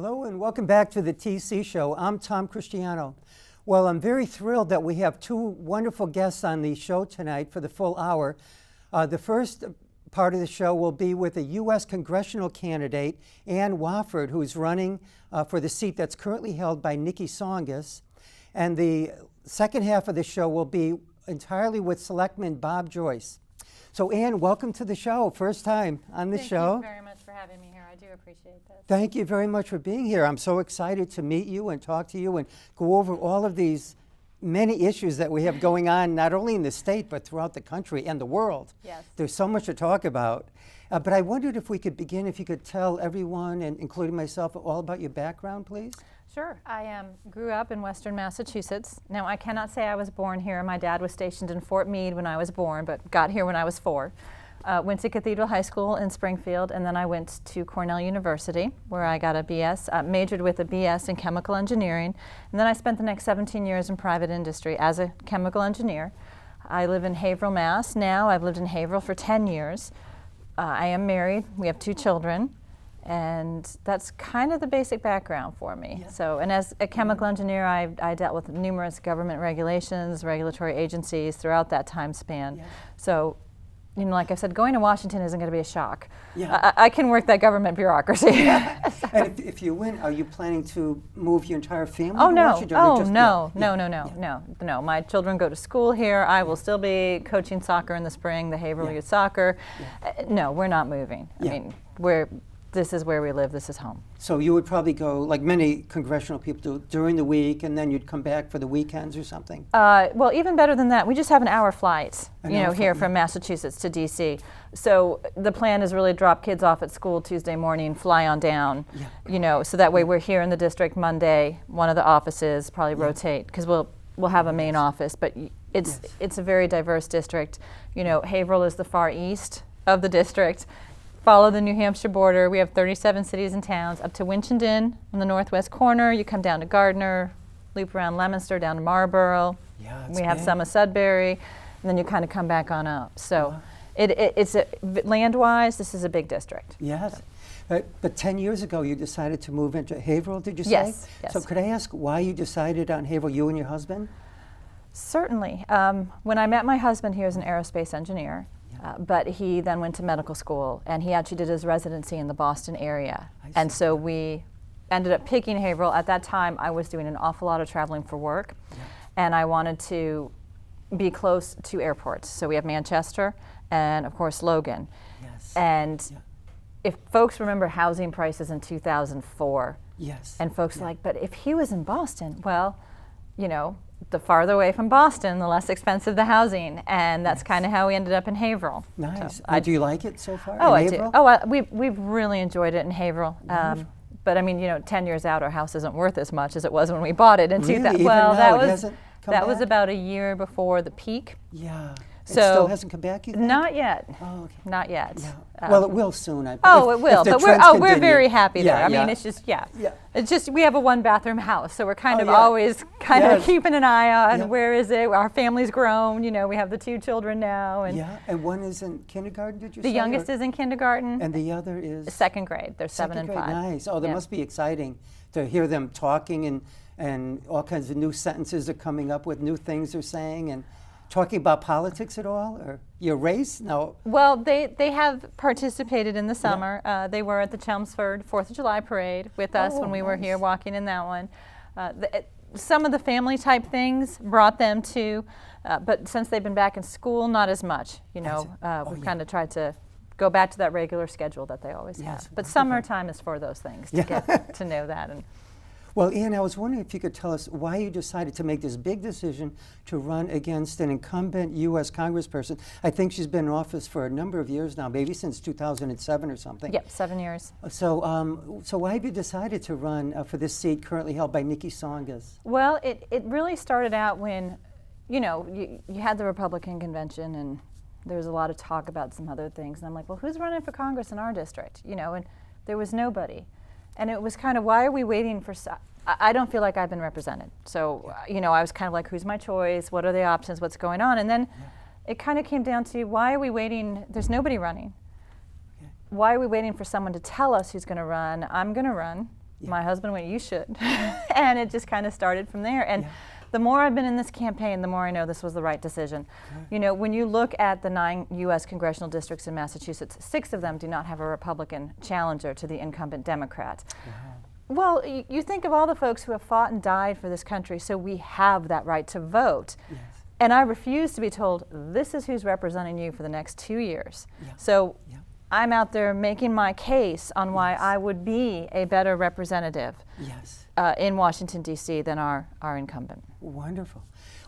Hello and welcome back to the TC Show. I'm Tom Christiano. Well, I'm very thrilled that we have two wonderful guests on the show tonight for the full hour. The first part of the show will be with a U.S. Congressional Candidate Ann Wofford, who's running for the seat that's currently held by Nikki Tsongas. And the second half of the show will be entirely with Selectman Bob Joyce. So Ann, welcome to the show. First time on the show. Thank you very much for having me here. I do appreciate this. Thank you very much for being here. I'm so excited to meet you and talk to you and go over all of these many issues that we have going on, not only in the state, but throughout the country and the world. Yes. There's so much to talk about. But I wondered if we could begin, if you could tell everyone, and including myself, all about your background, please. Sure. I grew up in Western Massachusetts. Now, I cannot say I was born here. My dad was stationed in Fort Meade when I was born, but got here when I was 4. Went to Cathedral High School in Springfield, and then I went to Cornell University, where I got a BS, majored with a BS in chemical engineering, and then I spent the next 17 years in private industry as a chemical engineer. I live in Haverhill, Mass. Now I've lived in Haverhill for 10 years. I am married. We have 2 children. And that's kind of the basic background for me. Yeah. So, and as a chemical engineer, I dealt with numerous government regulations, regulatory agencies throughout that time span. Yeah. So, you know, like I said, going to Washington isn't going to be a shock. Yeah. I can work that government bureaucracy. Yeah. So. And if you win, are you planning to move your entire family to Washington? No. My children go to school here. I will still be coaching soccer in the spring, the Haverhill Youth Soccer. Yeah. No, we're not moving. I mean, this is where we live, this is home. So you would probably go, like many congressional people do, during the week, and then you'd come back for the weekends or something? Well, even better than that, we just have an hour flight, here from Massachusetts to DC. So the plan is really drop kids off at school Tuesday morning, fly on down, so that way we're here in the district Monday, one of the offices, probably rotate, because we'll have a main office, but it's a very diverse district. Haverhill is the far east of the district. Follow the New Hampshire border. We have 37 cities and towns up to Winchendon on the northwest corner. You come down to Gardner, loop around Leominster, down to Marlborough. Yeah, we have some of Sudbury, and then you kind of come back on up. So it's land-wise, this is a big district. Yes. But 10 years ago, you decided to move into Haverhill, did you say? Yes. So could I ask why you decided on Haverhill, you and your husband? Certainly. When I met my husband, he was an aerospace engineer. But he then went to medical school, and he actually did his residency in the Boston area. And so we ended up picking Haverhill. At that time, I was doing an awful lot of traveling for work, and I wanted to be close to airports. So we have Manchester and, of course, Logan. Yes. And if folks remember housing prices in 2004, and folks are like, but if he was in Boston, well, the farther away from Boston, the less expensive the housing, and that's kind of how we ended up in Haverhill. Nice. So do you like it so far? Oh, I do. Oh, we've really enjoyed it in Haverhill. But I mean, 10 years out, our house isn't worth as much as it was when we bought it in 2000. Well, that was about a year before the peak. Yeah. It still hasn't come back, you think? Not yet. Oh, okay. Not yet. Yeah. Well, it will soon, I believe. Oh, it will. But we're very happy there. I mean, it's just, It's just, we have a 1-bathroom house, so we're kind of always keeping an eye on where is it. Our family's grown. We have the 2 children now. And and one is in kindergarten, did you say? The youngest is in kindergarten. And the other is? 2nd grade. They're 7 and 5. Nice. Oh, that must be exciting to hear them talking and all kinds of new sentences they're coming up with, new things they're saying, and talking about politics at all, or your race? No. Well, they have participated in the summer. They were at the Chelmsford 4th of July parade with us when we were here walking in that one. Some of the family type things brought them to, but since they've been back in school, not as much. We've kind of tried to go back to that regular schedule that they always have. But summertime is for those things, to get to know that. Well, Ann, I was wondering if you could tell us why you decided to make this big decision to run against an incumbent U.S. congressperson. I think she's been in office for a number of years now, maybe since 2007 or something. Yep, 7 years. So why have you decided to run for this seat currently held by Nikki Tsongas? Well, it really started out when, you had the Republican convention, and there was a lot of talk about some other things. And I'm like, well, who's running for Congress in our district? And there was nobody. And it was kind of, why are we waiting for, I don't feel like I've been represented. So, I was kind of like, who's my choice? What are the options? What's going on? And then it kind of came down to, why are we waiting? There's nobody running. Why are we waiting for someone to tell us who's going to run? I'm going to run. My husband went, you should. And it just kind of started from there. And the more I've been in this campaign, the more I know this was the right decision. You know, when you look at the 9 U.S. congressional districts in Massachusetts, 6 of them do not have a Republican challenger to the incumbent Democrat. Well, you think of all the folks who have fought and died for this country, so we have that right to vote. And I refuse to be told, this is who's representing you for the next 2 years. So I'm out there making my case on why I would be a better representative in Washington, D.C. than our incumbent. Wonderful.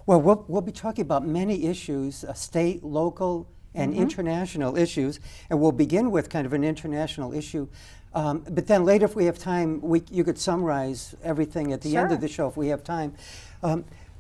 Well, we'll be talking about many issues, state, local, and international issues, and we'll begin with kind of an international issue. But then later, if we have time, you could summarize everything at the end of the show if we have time.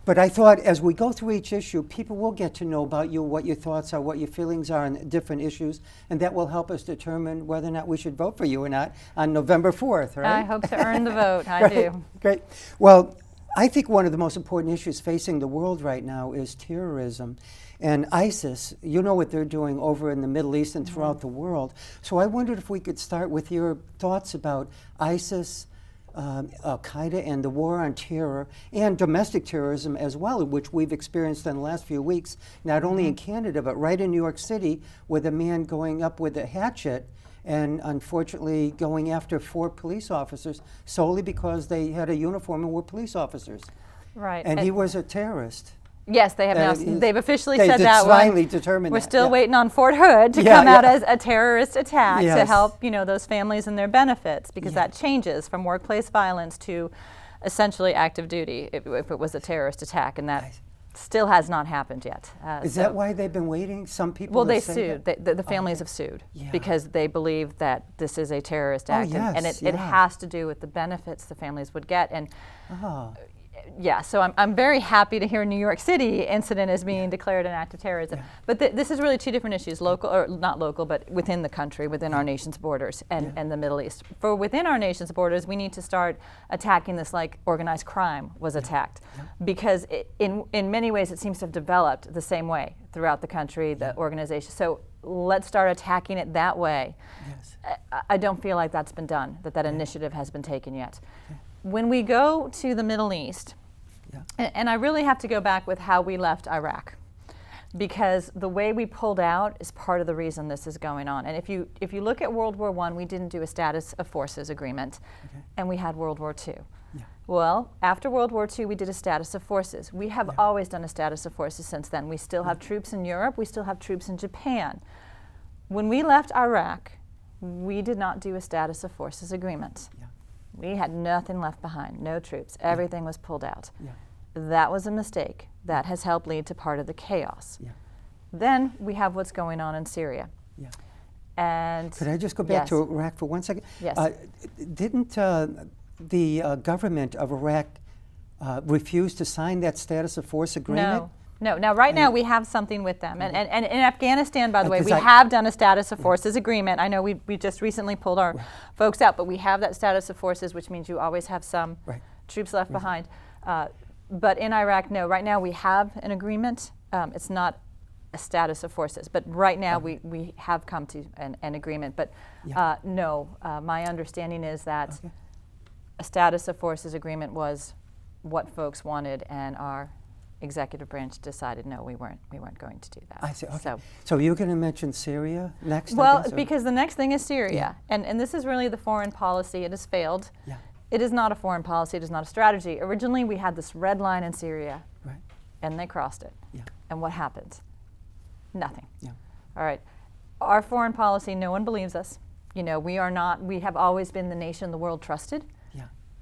But I thought as we go through each issue, people will get to know about you, what your thoughts are, what your feelings are on different issues, and that will help us determine whether or not we should vote for you or not on November 4th, right? I hope to earn the vote. I do. Great. Well, I think one of the most important issues facing the world right now is terrorism. And ISIS, you know what they're doing over in the Middle East and throughout the world. So I wondered if we could start with your thoughts about ISIS, Al-Qaeda, and the war on terror, and domestic terrorism as well, which we've experienced in the last few weeks, not only in Canada, but right in New York City, with a man going up with a hatchet and unfortunately going after 4 police officers solely because they had a uniform and were police officers. Right. And he was a terrorist. Yes, they have now. They've officially said that finally determined We're that. still waiting on Fort Hood to come out as a terrorist attack to help, those families and their benefits, because that changes from workplace violence to essentially active duty if it was a terrorist attack, and that still has not happened yet. Is that why they've been waiting? Some people. Well, they sued. The families have sued because they believe that this is a terrorist act, and it has to do with the benefits the families would get. And so I'm very happy to hear New York City incident is being declared an act of terrorism. But this is really 2 different issues, local, or not local, but within the country, within our nation's borders, and the Middle East. For within our nation's borders, we need to start attacking this like organized crime was attacked. Because in many ways it seems to have developed the same way throughout the country, the organization. So let's start attacking it that way. I don't feel like that's been done, that initiative has been taken yet. When we go to the Middle East, and I really have to go back with how we left Iraq, because the way we pulled out is part of the reason this is going on. And if you look at World War I, we didn't do a status of forces agreement, and we had World War II. Well, after World War II, we did a status of forces. We have always done a status of forces since then. We still have troops in Europe. We still have troops in Japan. When we left Iraq, we did not do a status of forces agreement. We had nothing left behind, no troops. Everything was pulled out. That was a mistake. That has helped lead to part of the chaos. Then we have what's going on in Syria. And could I just go back to Iraq for 1 second? Didn't the government of Iraq refuse to sign that status of force agreement? No. Now, right now, we have something with them. And in Afghanistan, by the way, we have done a status of forces agreement. I know we just recently pulled our folks out, but we have that status of forces, which means you always have some troops left behind. But in Iraq, no. Right now, we have an agreement. It's not a status of forces. But right now, we have come to an agreement. But no, my understanding is that a status of forces agreement was what folks wanted, and our executive branch decided no, we weren't going to do that. I see. Okay. So you're going to mention Syria next? Well, because the next thing is Syria, and this is really the foreign policy. It has failed. It is not a foreign policy. It is not a strategy. Originally, we had this red line in Syria, and they crossed it. And what happened? Nothing. All right. Our foreign policy, no one believes us. We are not. We have always been the nation the world trusted.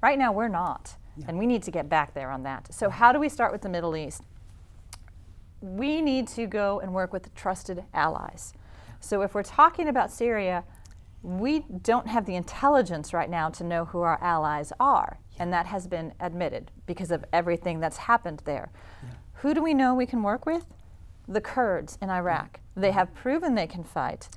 Right now, we're not. And we need to get back there on that. So how do we start with the Middle East? We need to go and work with trusted allies. So if we're talking about Syria, we don't have the intelligence right now to know who our allies are. And that has been admitted because of everything that's happened there. Who do we know we can work with? The Kurds in Iraq. They have proven they can fight.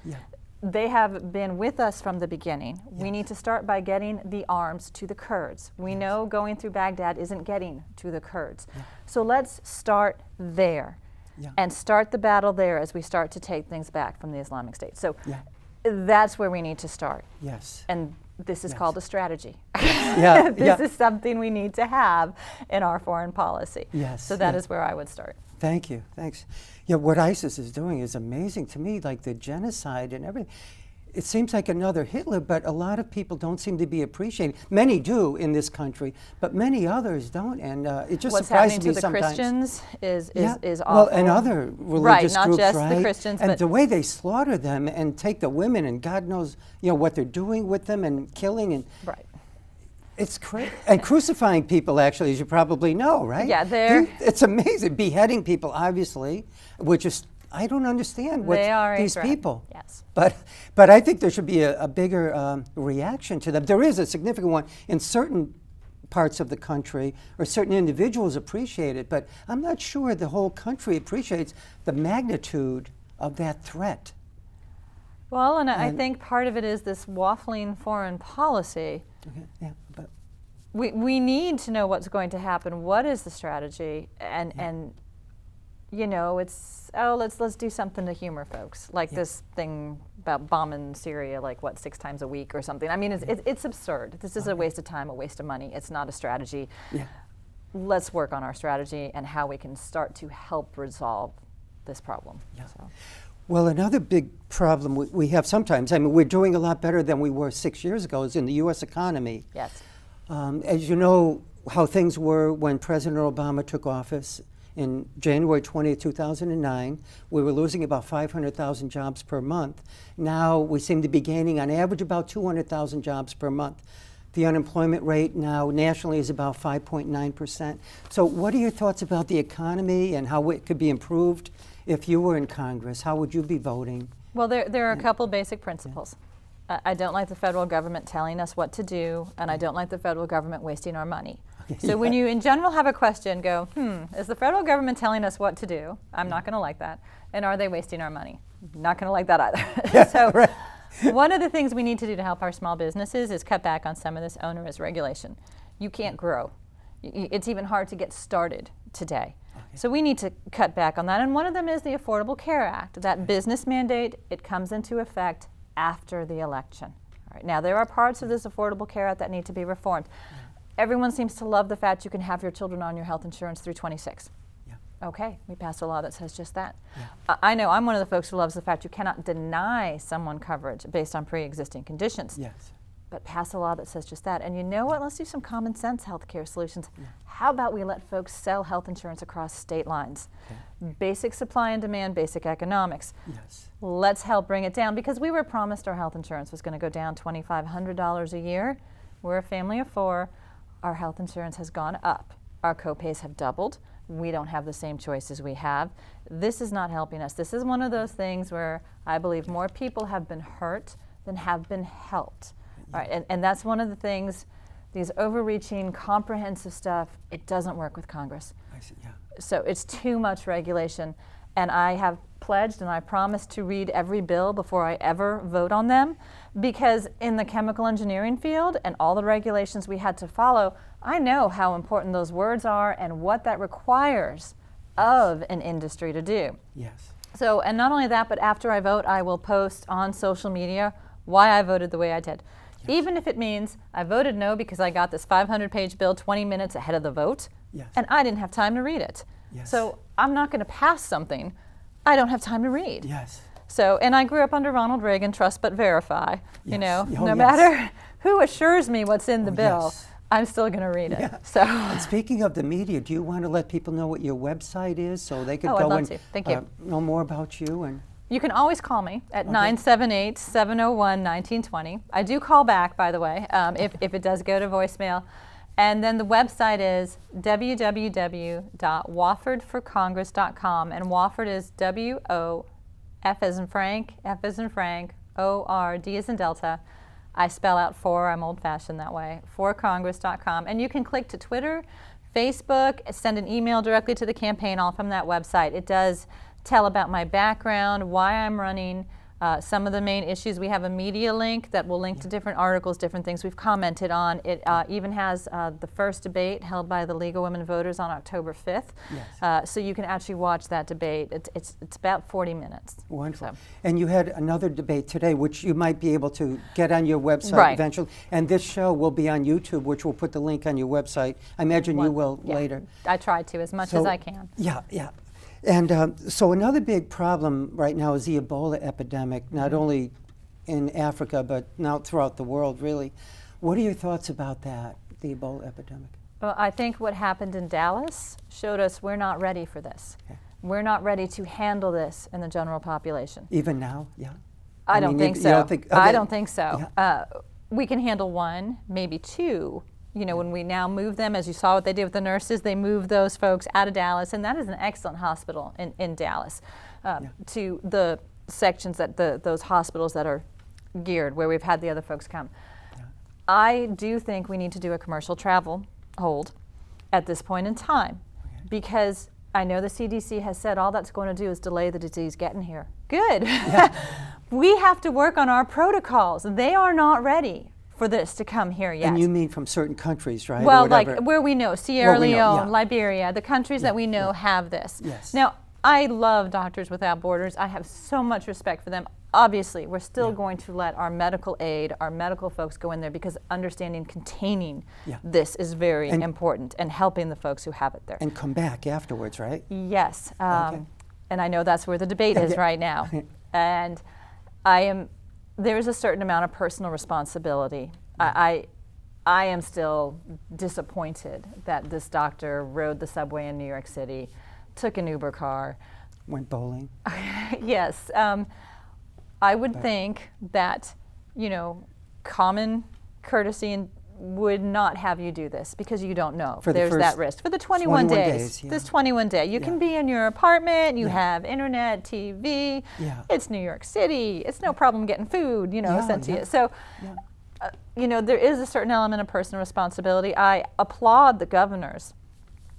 They have been with us from the beginning. We need to start by getting the arms to the Kurds. We know going through Baghdad isn't getting to the Kurds. So let's start there and start the battle there as we start to take things back from the Islamic State. So that's where we need to start. And This is Yes. called a strategy. Yeah, This is something we need to have in our foreign policy. Yes, So that yeah. is where I would start. Thank you. Thanks. Yeah, what ISIS is doing is amazing to me, like the genocide and everything. It seems like another Hitler, but a lot of people don't seem to be appreciating. Many do in this country, but many others don't, and it just What's surprises happening me to the sometimes. Christians is awful. Well, and other religious not groups, just right? the Christians, and but the way they slaughter them and take the women, and God knows, what they're doing with them and killing, and right. it's crazy. And crucifying people, actually, as you probably know, right? Yeah, it's amazing. Beheading people, obviously, which is, I don't understand what They are a these threat. people. Yes. But I think there should be a bigger reaction to them. There is a significant one in certain parts of the country, or certain individuals appreciate it, but I'm not sure the whole country appreciates the magnitude of that threat. Well, and I think part of it is this waffling foreign policy. Okay, yeah, but We need to know what's going to happen. What is the strategy? And it's let's do something to humor folks, like this thing about bombing Syria, 6 times a week or something. I mean, it's absurd. This is a waste of time, a waste of money. It's not a strategy. Yeah. Let's work on our strategy and how we can start to help resolve this problem. Yeah. So. Well, another big problem we have sometimes, I mean, we're doing a lot better than we were 6 years ago, is in the U.S. economy. Yes. As you know, how things were when President Obama took office in January 20th, 2009, we were losing about 500,000 jobs per month. Now we seem to be gaining on average about 200,000 jobs per month. The unemployment rate now nationally is about 5.9%. So what are your thoughts about the economy and how it could be improved? If you were in Congress, how would you be voting? Well, there are a couple basic principles. I don't like the federal government telling us what to do, and I don't like the federal government wasting our money. So when you in general have a question, go, is the federal government telling us what to do? I'm not going to like that. And are they wasting our money? Not going to like that either. So right. One of the things we need to do to help our small businesses is cut back on some of this onerous regulation. You can't grow. It's even hard to get started today. Okay. So we need to cut back on that. And one of them is the Affordable Care Act. That business mandate, it comes into effect after the election. All right. Now, there are parts of this Affordable Care Act that need to be reformed. Everyone seems to love the fact you can have your children on your health insurance through 26. Yeah. Okay, we passed a law that says just that. Yeah. I know I'm one of the folks who loves the fact you cannot deny someone coverage based on pre-existing conditions. Yes. But pass a law that says just that. And you know what? Let's do some common sense healthcare solutions. Yeah. How about we let folks sell health insurance across state lines? Okay. Basic supply and demand, basic economics. Yes. Let's help bring it down, because we were promised our health insurance was going to go down $2,500 a year. We're a family of 4. Our health insurance has gone up. Our copays have doubled. We don't have the same choices we have. This is not helping us. This is one of those things where I believe more people have been hurt than have been helped. Yeah. All right, and that's one of the things, these overreaching, comprehensive stuff, it doesn't work with Congress. I see, yeah. So it's too much regulation. And I have pledged and I promised to read every bill before I ever vote on them, because in the chemical engineering field and all the regulations we had to follow, I know how important those words are and what that requires of an industry to do. Yes. So, and not only that, but after I vote, I will post on social media why I voted the way I did. Yes. Even if it means I voted no because I got this 500-page bill 20 minutes ahead of the vote, yes, and I didn't have time to read it. Yes. So I'm not going to pass something I don't have time to read. Yes. So, and I grew up under Ronald Reagan, trust but verify. Yes. You know, no yes, matter who assures me what's in the bill, yes, I'm still going to read it. Yeah. So. And speaking of the media, do you want to let people know what your website is so they could go and Thank you. Know more about you? And you can always call me at 978-701-1920. I do call back, by the way, if it does go to voicemail. And then the website is www.woffordforcongress.com, and Wofford is W-O-F as in Frank, F as in Frank, O-R-D as in Delta. I spell out 4, I'm old-fashioned that way, forcongress.com. And you can click to Twitter, Facebook, send an email directly to the campaign, all from that website. It does tell about my background, why I'm running, Some of the main issues, we have a media link that will link to different articles, different things we've commented on. It even has the first debate held by the League of Women Voters on October 5th. Yes. So you can actually watch that debate. It's about 40 minutes. Wonderful. So. And you had another debate today, which you might be able to get on your website Right. eventually. And this show will be on YouTube, which we'll put the link on your website. I imagine you will Yeah. later. I try to as much as I can. Yeah, yeah. And so another big problem right now is the Ebola epidemic, not only in Africa, but now throughout the world, really. What are your thoughts about that, the Ebola epidemic? Well, I think what happened in Dallas showed us we're not ready for this. Okay. We're not ready to handle this in the general population. Even now, yeah? I don't think you so. don't think, I okay. don't think so. We can handle one, maybe two. You know, when we now move them, as you saw what they did with the nurses, they moved those folks out of Dallas, and that is an excellent hospital in Dallas, to the sections that those hospitals that are geared, where we've had the other folks come. Yeah. I do think we need to do a commercial travel hold at this point in time, because I know the CDC has said all that's going to do is delay the disease getting here. Good. Yeah. We have to work on our protocols. They are not ready for this to come here yet. And you mean from certain countries, right? Well, or whatever. like where we know, Sierra we know, Leone, yeah. Liberia, the countries that we know have this. Yes. Now, I love Doctors Without Borders. I have so much respect for them. Obviously, we're still going to let our medical aid, our medical folks go in there, because understanding containing this is very important, and helping the folks who have it there. And come back afterwards, right? Yes. Okay. And I know that's where the debate is right now. And there is a certain amount of personal responsibility. I am still disappointed that this doctor rode the subway in New York City, took an Uber car. Went bowling. Yes. I would think that, you know, common courtesy would not have you do this, because you don't know. There's that risk. For the 21 days. This 21 day. You can be in your apartment, you have internet, TV. Yeah. It's New York City. It's no problem getting food, you know, sent to you. So, you know, there is a certain element of personal responsibility. I applaud the governors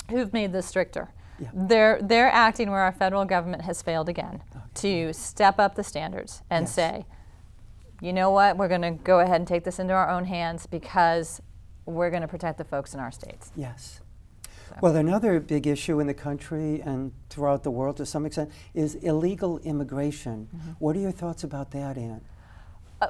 who've made this stricter. Yeah. They're acting where our federal government has failed again, to step up the standards and say, you know what, we're going to go ahead and take this into our own hands, because we're going to protect the folks in our states. Yes. So. Well, another big issue in the country and throughout the world to some extent is illegal immigration. What are your thoughts about that, Ann?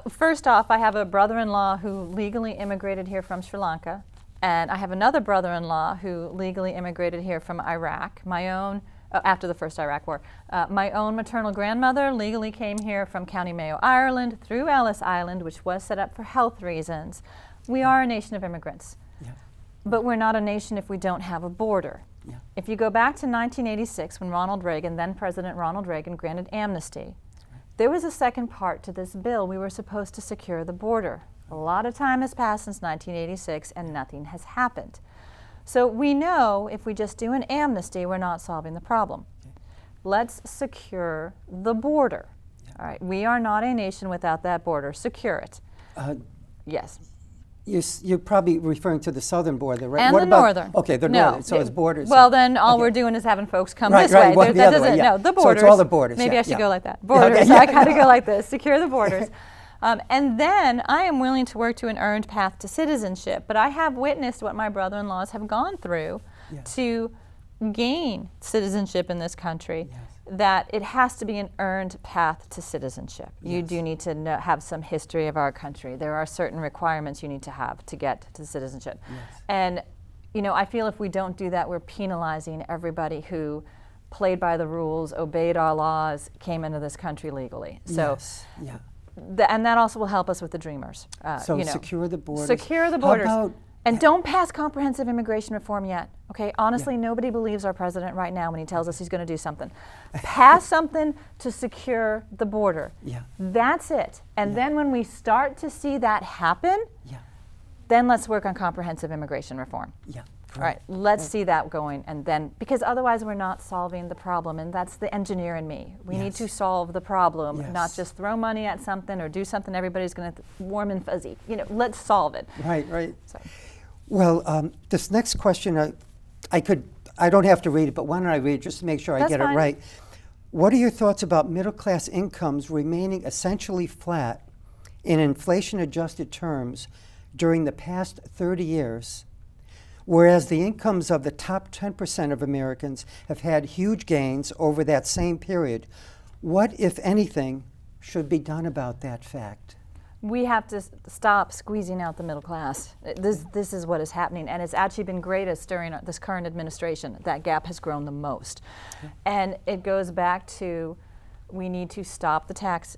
First off, I have a brother-in-law who legally immigrated here from Sri Lanka, and I have another brother-in-law who legally immigrated here from Iraq, my own, after the first Iraq War. My own maternal grandmother legally came here from County Mayo, Ireland, through Ellis Island, which was set up for health reasons. We are a nation of immigrants, but we're not a nation if we don't have a border. If you go back to 1986, when then President Ronald Reagan granted amnesty, there was a second part to this bill. We were supposed to secure the border. A lot of time has passed since 1986, and nothing has happened. So we know if we just do an amnesty, we're not solving the problem. Let's secure the border. All right, we are not a nation without that border. Secure it. Yes. You're probably referring to the southern border, right? And what the about, northern. Okay, the No, northern, so it's borders. Well, then all we're doing is having folks come this right, way. well, the That other way, doesn't, no, the So borders. it's all the borders. Maybe I should go like that. Yeah, Borders, okay, so I kind of go like this, secure the borders. And then I am willing to work to an earned path to citizenship, but I have witnessed what my brother-in-laws have gone through to gain citizenship in this country, that it has to be an earned path to citizenship. You do need to have some history of our country. There are certain requirements you need to have to get to citizenship. And, you know, I feel if we don't do that, we're penalizing everybody who played by the rules, obeyed our laws, came into this country legally. So, and that also will help us with the dreamers. So you know, secure the borders. Secure the borders. How about, and don't pass comprehensive immigration reform yet. Okay, honestly, nobody believes our president right now when he tells us he's going to do something. Pass something to secure the border. That's it. And then when we start to see that happen, then let's work on comprehensive immigration reform. All right, let's see that going, and then, because otherwise we're not solving the problem, and that's the engineer in me. We need to solve the problem, not just throw money at something or do something everybody's going to warm and fuzzy. You know, let's solve it. Right. So. Well, this next question, I don't have to read it, but why don't I read it just to make sure I get it right. What are your thoughts about middle-class incomes remaining essentially flat in inflation-adjusted terms during the past 30 years, whereas the incomes of the top 10% of Americans have had huge gains over that same period? What, if anything, should be done about that fact? We have to stop squeezing out the middle class. This is what is happening, and it's actually been greatest during this current administration. That gap has grown the most. Okay. And it goes back to, we need to stop the tax.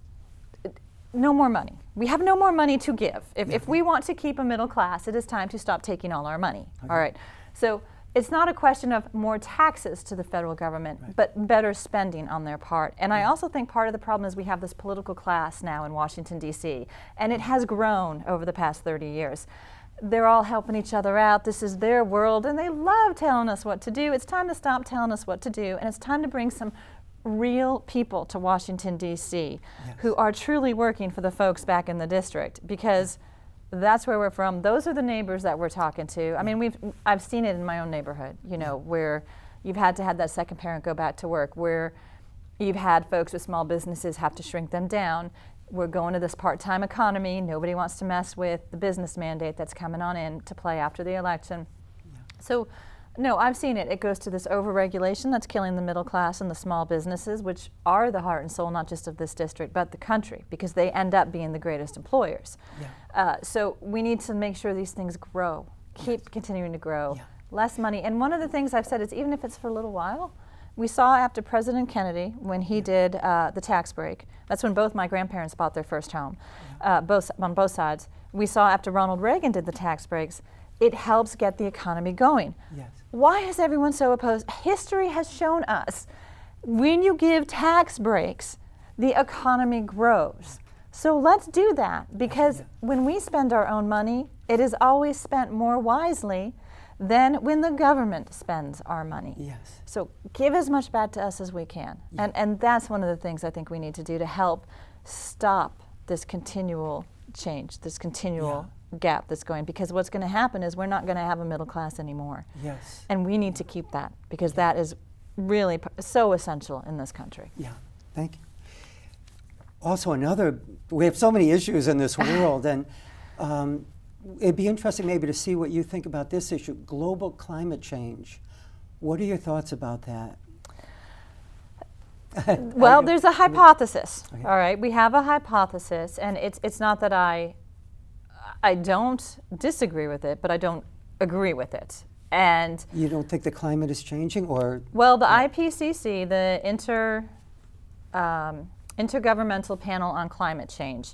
No more money. We have no more money to give. If we want to keep a middle class, it is time to stop taking all our money. Okay. All right. So it's not a question of more taxes to the federal government, right, but better spending on their part. And I also think part of the problem is we have this political class now in Washington, D.C., and it has grown over the past 30 years. They're all helping each other out. This is their world, and they love telling us what to do. It's time to stop telling us what to do, and it's time to bring some real people to Washington, D.C., yes, who are truly working for the folks back in the district, because that's where we're from. Those are the neighbors that we're talking to. I mean, I've seen it in my own neighborhood, you know, where you've had to have that second parent go back to work, where you've had folks with small businesses have to shrink them down. We're going to this part-time economy. Nobody wants to mess with the business mandate that's coming on in to play after the election. Yeah. So, no, I've seen it. It goes to this overregulation that's killing the middle class and the small businesses, which are the heart and soul not just of this district, but the country, because they end up being the greatest employers. Yeah. So we need to make sure these things grow, keep continuing to grow. Yeah. Less money. And one of the things I've said is, even if it's for a little while, we saw after President Kennedy, when he did the tax break, that's when both my grandparents bought their first home, on both sides. We saw after Ronald Reagan did the tax breaks, it helps get the economy going. Yes. Why is everyone so opposed? History has shown us, when you give tax breaks, the economy grows. So let's do that, because when we spend our own money, it is always spent more wisely than when the government spends our money. Yes. So give as much back to us as we can. Yeah. And that's one of the things I think we need to do to help stop this continual change, this continual gap that's going, because what's going to happen is we're not going to have a middle class anymore. Yes. And we need to keep that, because that is really so essential in this country. Yeah, thank you. Also we have so many issues in this world, and it'd be interesting maybe to see what you think about this issue, global climate change. What are your thoughts about that? Well, there's a hypothesis, okay. All right? We have a hypothesis, and it's not that I don't disagree with it, but I don't agree with it. And you don't think the climate is changing, or? Well, the IPCC, the Intergovernmental Panel on Climate Change,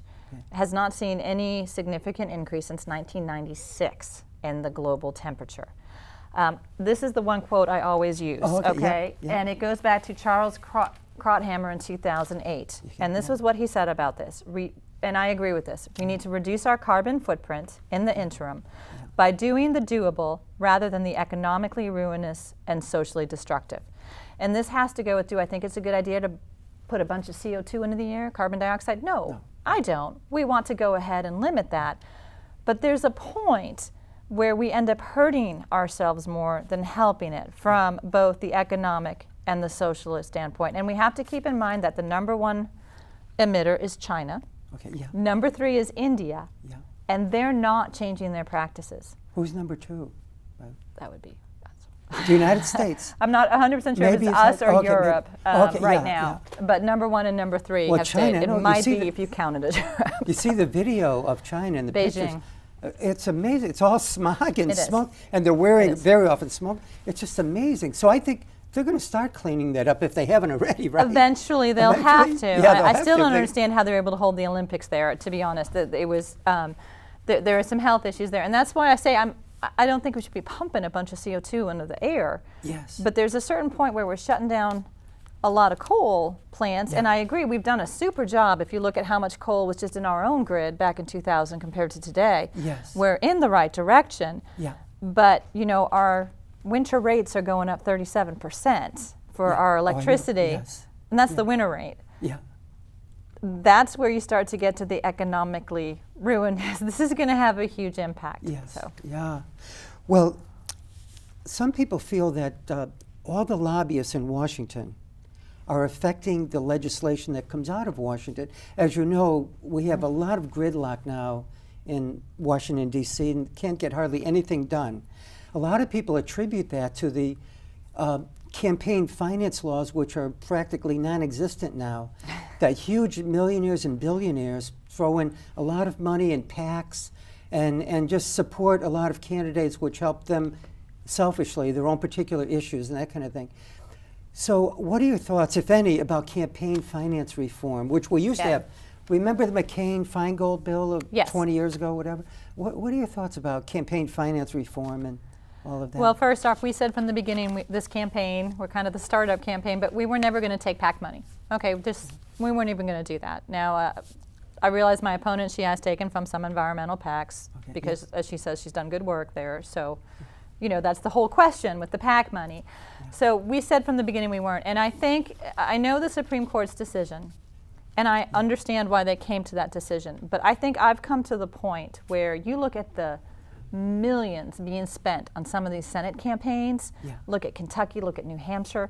has not seen any significant increase since 1996 in the global temperature. This is the one quote I always use, okay? Yeah. And it goes back to Charles Krauthammer in 2008. And this was what he said about this. And I agree with this. We need to reduce our carbon footprint in the interim by doing the doable rather than the economically ruinous and socially destructive. And this has to go with, do I think it's a good idea to put a bunch of CO2 into the air, carbon dioxide? No, I don't. We want to go ahead and limit that. But there's a point where we end up hurting ourselves more than helping it from both the economic and the socialist standpoint. And we have to keep in mind that the #1 emitter is China. Okay, yeah. Number 3 is India, and they're not changing their practices. Who's number 2? That would be the United States. I'm not 100% sure maybe if it's us or Europe right now, but #1 and number 3 have China, stayed. It might be if you counted it. You see the video of China and the Beijing. Pictures. It's amazing. It's all smog and smoke, and they're wearing very often smoke. It's just amazing. So I think they're going to start cleaning that up if they haven't already, right? Eventually, they'll have to. Yeah, I still don't understand how they're able to hold the Olympics there, to be honest. It was, there are some health issues there. And that's why I say I don't think we should be pumping a bunch of CO2 into the air. Yes. But there's a certain point where we're shutting down a lot of coal plants. And I agree, we've done a super job if you look at how much coal was just in our own grid back in 2000 compared to today. Yes. We're in the right direction. Yeah. But, you know, our winter rates are going up 37% for our electricity, and that's the winter rate. Yeah. That's where you start to get to the economically ruined. This is going to have a huge impact. Yes. So. Yeah. Well, some people feel that all the lobbyists in Washington are affecting the legislation that comes out of Washington. As you know, we have a lot of gridlock now in Washington, D.C., and can't get hardly anything done. A lot of people attribute that to the campaign finance laws, which are practically non-existent now, that huge millionaires and billionaires throw in a lot of money in PACs and just support a lot of candidates which help them selfishly, their own particular issues and that kind of thing. So what are your thoughts, if any, about campaign finance reform, which we used to have? Remember the McCain-Feingold bill of 20 years ago, whatever? What are your thoughts about campaign finance reform and all of that? Well, first off, we said from the beginning, this campaign, we're kind of the startup campaign, but we were never going to take PAC money. Okay, we weren't even going to do that. Now, I realize my opponent, she has taken from some environmental PACs because, as she says, she's done good work there. So, you know, that's the whole question with the PAC money. So we said from the beginning we weren't. And I know the Supreme Court's decision, and I understand why they came to that decision. But I think I've come to the point where you look at the millions being spent on some of these Senate campaigns, look at Kentucky, look at New Hampshire,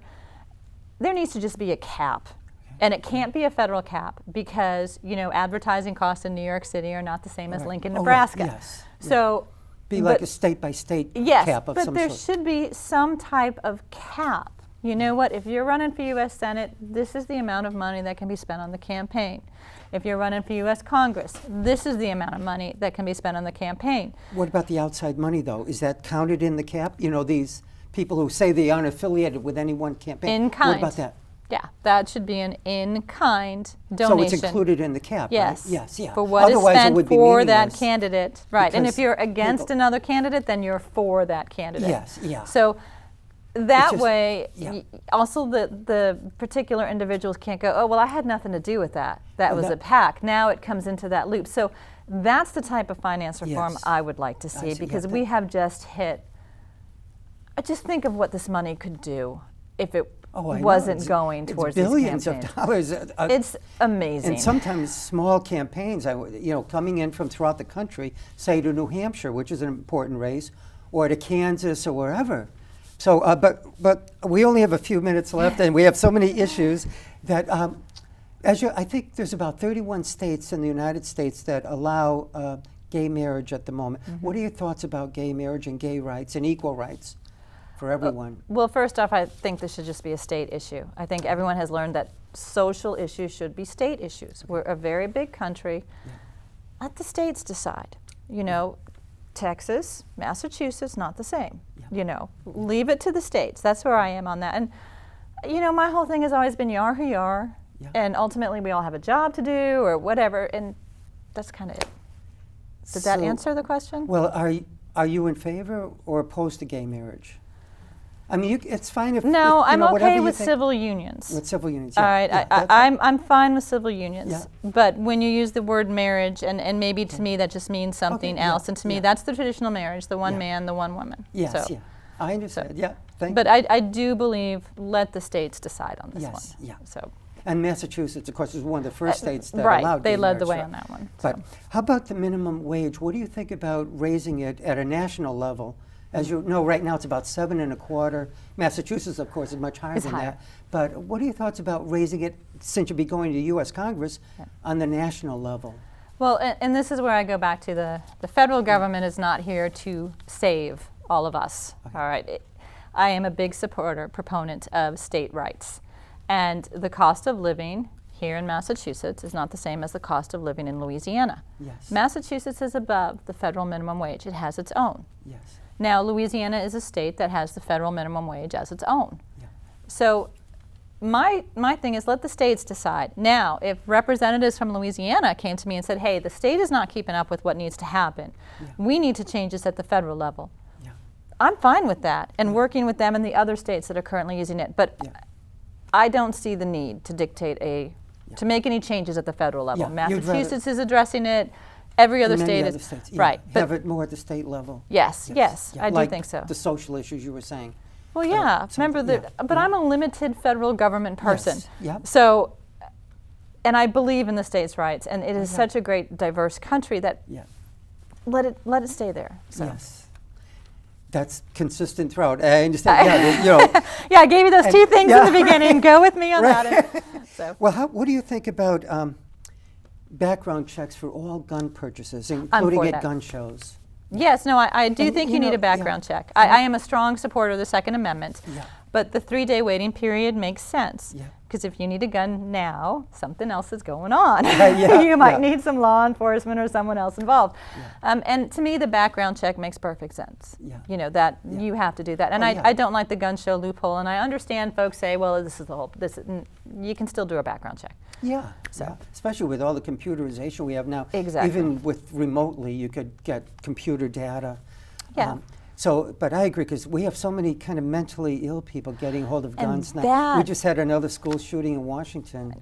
there needs to just be a cap. And it can't be a federal cap because, you know, advertising costs in New York City are not the same as Lincoln, Nebraska. So be like a state-by-state cap of some sort. But there should be some type of cap. You know what? If you're running for U.S. Senate, this is the amount of money that can be spent on the campaign. If you're running for U.S. Congress, this is the amount of money that can be spent on the campaign. What about the outside money, though? Is that counted in the cap? You know, these people who say they aren't affiliated with any one campaign. In kind. What about that? Yeah, that should be an in-kind donation. So it's included in the cap, yes. right? Yes, yeah. For what Otherwise, is spent it would be for that meaningless. candidate. Right, and if you're against another candidate, then you're for that candidate. Yes, yeah. So that way, also the particular individuals can't go, oh, well, I had nothing to do with that. That was a PAC. Now it comes into that loop. So that's the type of finance reform I would like to see because we have just hit, just think of what this money could do if it wasn't going towards these billions campaigns. of dollars. It's amazing. And sometimes small campaigns, you know, coming in from throughout the country, say to New Hampshire, which is an important race, or to Kansas or wherever. So, but we only have a few minutes left, and we have so many issues that, I think there's about 31 states in the United States that allow gay marriage at the moment. What are your thoughts about gay marriage and gay rights and equal rights for everyone? Well, first off, I think this should just be a state issue. I think everyone has learned that social issues should be state issues. We're a very big country. Let the states decide. You know, Texas, Massachusetts, not the same. You know, leave it to the states. That's where I am on that. And, you know, my whole thing has always been you are who you are. And ultimately we all have a job to do or whatever. And that's kind of it. Did that answer the question? Well, are you in favor or opposed to gay marriage? I mean, it's fine if no, if, I'm okay with think. civil unions. With civil unions, all right, I'm fine with civil unions. Yeah. But when you use the word marriage, and maybe to me that just means something else, and to me that's the traditional marriage: the one man, the one woman. Yes, so, I understand. Thank but you. I do believe let the states decide on this one. Yeah. So. And Massachusetts, of course, is one of the first states that right, allowed they gay led the marriage, way on that one. But how about the minimum wage? What do you think about raising it at a national level? As you know, right now it's about 7.25. Massachusetts, of course, is much higher than that. But what are your thoughts about raising it, since you'll be going to U.S. Congress, on the national level? Well, and this is where I go back to the federal government is not here to save all of us. All right, I am a big proponent of state rights, and the cost of living here in Massachusetts is not the same as the cost of living in Louisiana. Yes. Massachusetts is above the federal minimum wage. It has its own. Yes. Now, Louisiana is a state that has the federal minimum wage as its own. Yeah. So my thing is let the states decide. Now, if representatives from Louisiana came to me and said, hey, the state is not keeping up with what needs to happen. We need to change this at the federal level. I'm fine with that and working with them and the other states that are currently using it. But I don't see the need to dictate to make any changes at the federal level. Massachusetts is addressing it. Every other state is right. Have it more at the state level. Yes, I do think so. The social issues you were saying. Well, remember that. But I'm a limited federal government person. Yes. So, and I believe in the states' rights, and it is such a great, diverse country that let it stay there. So. Yes. That's consistent throughout. I understand. Yeah, I gave you those two things in the beginning. Go with me on that. So. Well, what do you think about background checks for all gun purchases, including at gun shows? Yes, no, I do think you need a background check. I am a strong supporter of the Second Amendment, but the 3-day waiting period makes sense. Because if you need a gun now, something else is going on. You might need some law enforcement or someone else involved. And to me, the background check makes perfect sense. You know, that you have to do that. And I don't like the gun show loophole. And I understand folks say, well, this is the whole, you can still do a background check. Especially with all the computerization we have now. Exactly. Even with remotely, you could get computer data. But I agree, because we have so many kind of mentally ill people getting hold of guns now. We just had another school shooting in Washington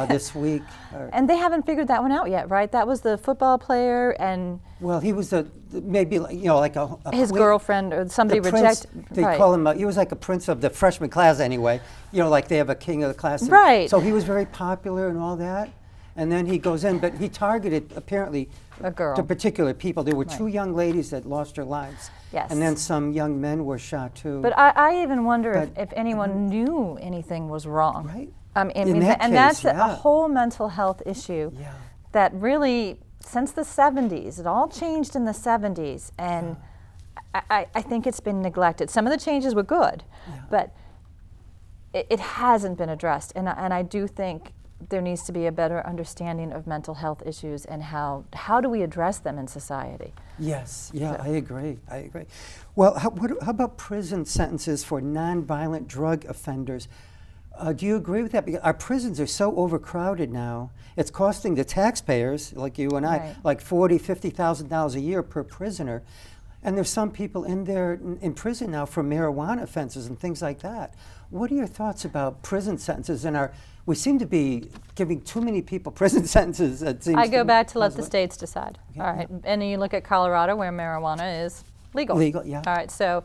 this week. And they haven't figured that one out yet, right? That was the football player, and well, he was maybe like a his girlfriend or somebody rejected. They call him. He was like a prince of the freshman class anyway. You know, like they have a king of the class. Right. So he was very popular and all that. And then he goes in, but he targeted apparently a girl. To particular people. There were 2 young ladies that lost their lives. And then some young men were shot too. But I even wonder if anyone knew anything was wrong. Right. And that's a whole mental health issue that really, since the 70s, it all changed in the 70s, and I think it's been neglected. Some of the changes were good, but it hasn't been addressed, and I do think there needs to be a better understanding of mental health issues and how do we address them in society. I agree. Well, how about prison sentences for nonviolent drug offenders? Do you agree with that? Because our prisons are so overcrowded now. It's costing the taxpayers, like you and I, like $40,000, $50,000 a year per prisoner. And there's some people in there in prison now for marijuana offenses and things like that. What are your thoughts about prison sentences? We seem to be giving too many people prison sentences. I go back to let the states decide. All right, and you look at Colorado, where marijuana is legal. All right, so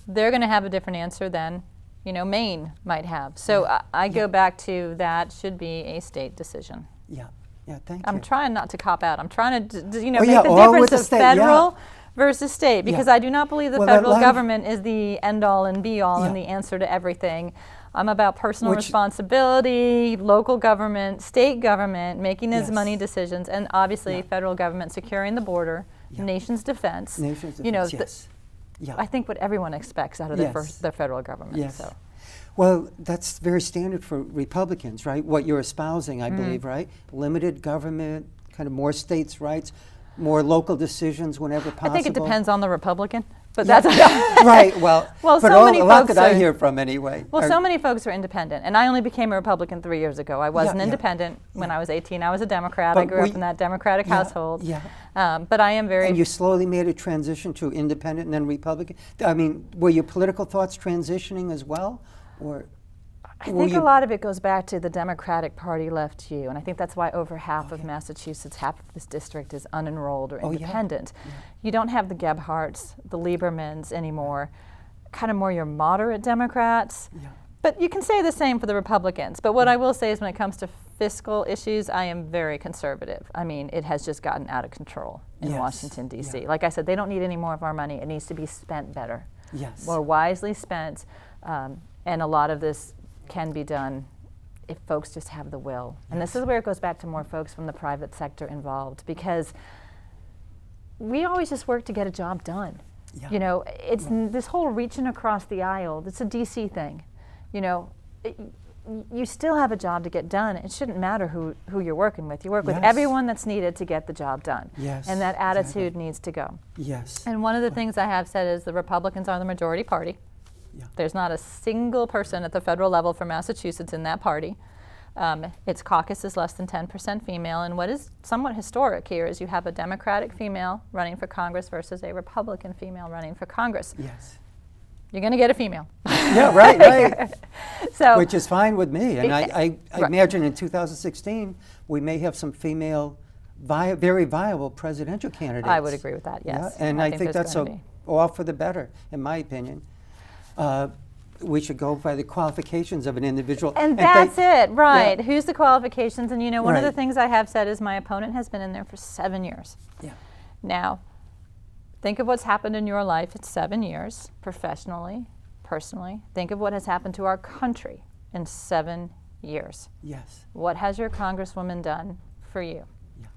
they're going to have a different answer than Maine might have. So I go back to that should be a state decision. Thank you. I'm trying not to cop out. I'm trying to make the difference of federal versus state, because I do not believe the federal government is the end-all and be-all and the answer to everything. I'm about personal responsibility, local government, state government, making those money decisions, and obviously federal government securing the border, nation's defense. I think what everyone expects out of the federal government. So. Well, that's very standard for Republicans, right? What you're espousing, I believe, right? Limited government, kind of more states' rights, more local decisions whenever possible. I think it depends on the Republican. But that's right. Well, but so many folks that I hear from anyway. Well, so many folks are independent, and I only became a Republican 3 years ago. I was an independent when I was 18. I was a Democrat. I grew up in that Democratic household. But I am very. And you slowly made a transition to independent and then Republican. I mean, were your political thoughts transitioning as well, or? I think a lot of it goes back to the Democratic Party left you, and I think that's why over half of Massachusetts, half of this district is unenrolled or independent. You don't have the Gebhardts, the Liebermans anymore, kind of more your moderate Democrats. But you can say the same for the Republicans. But what I will say is when it comes to fiscal issues, I am very conservative. I mean, it has just gotten out of control in Washington, D.C. Like I said, they don't need any more of our money. It needs to be spent better, more wisely spent, and a lot of this can be done if folks just have the will. And this is where it goes back to more folks from the private sector involved, because we always just work to get a job done. It's this whole reaching across the aisle, it's a DC thing. You still have a job to get done. It shouldn't matter who you're working with. You work with everyone that's needed to get the job done. And that attitude needs to go. And one of the things I have said is the Republicans are the majority party. There's not a single person at the federal level for Massachusetts in that party. Its caucus is less than 10% female, and what is somewhat historic here is you have a Democratic female running for Congress versus a Republican female running for Congress. You're going to get a female. Right. So, which is fine with me, and I imagine in 2016 we may have some female, very viable presidential candidates. I would agree with that, yes. And I think that's all for the better, in my opinion. We should go by the qualifications of an individual. And that's it, right. Who's the qualifications? And one of the things I have said is my opponent has been in there for 7 years. Now, Think of what's happened in your life. It's 7 years, professionally, personally. Think of what has happened to our country in 7 years. Yes. What has your Congresswoman done for you? Yeah.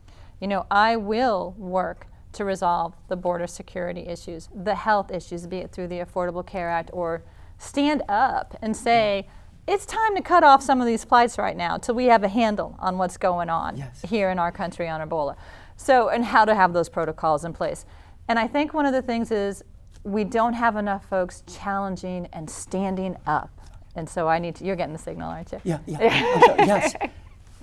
You know, I will work to resolve the border security issues, the health issues, be it through the Affordable Care Act, or stand up and say, it's time to cut off some of these flights right now till we have a handle on what's going on here in our country on Ebola. So, and how to have those protocols in place. And I think one of the things is we don't have enough folks challenging and standing up. And so I need to, you're getting the signal, aren't you? Yeah. Yes.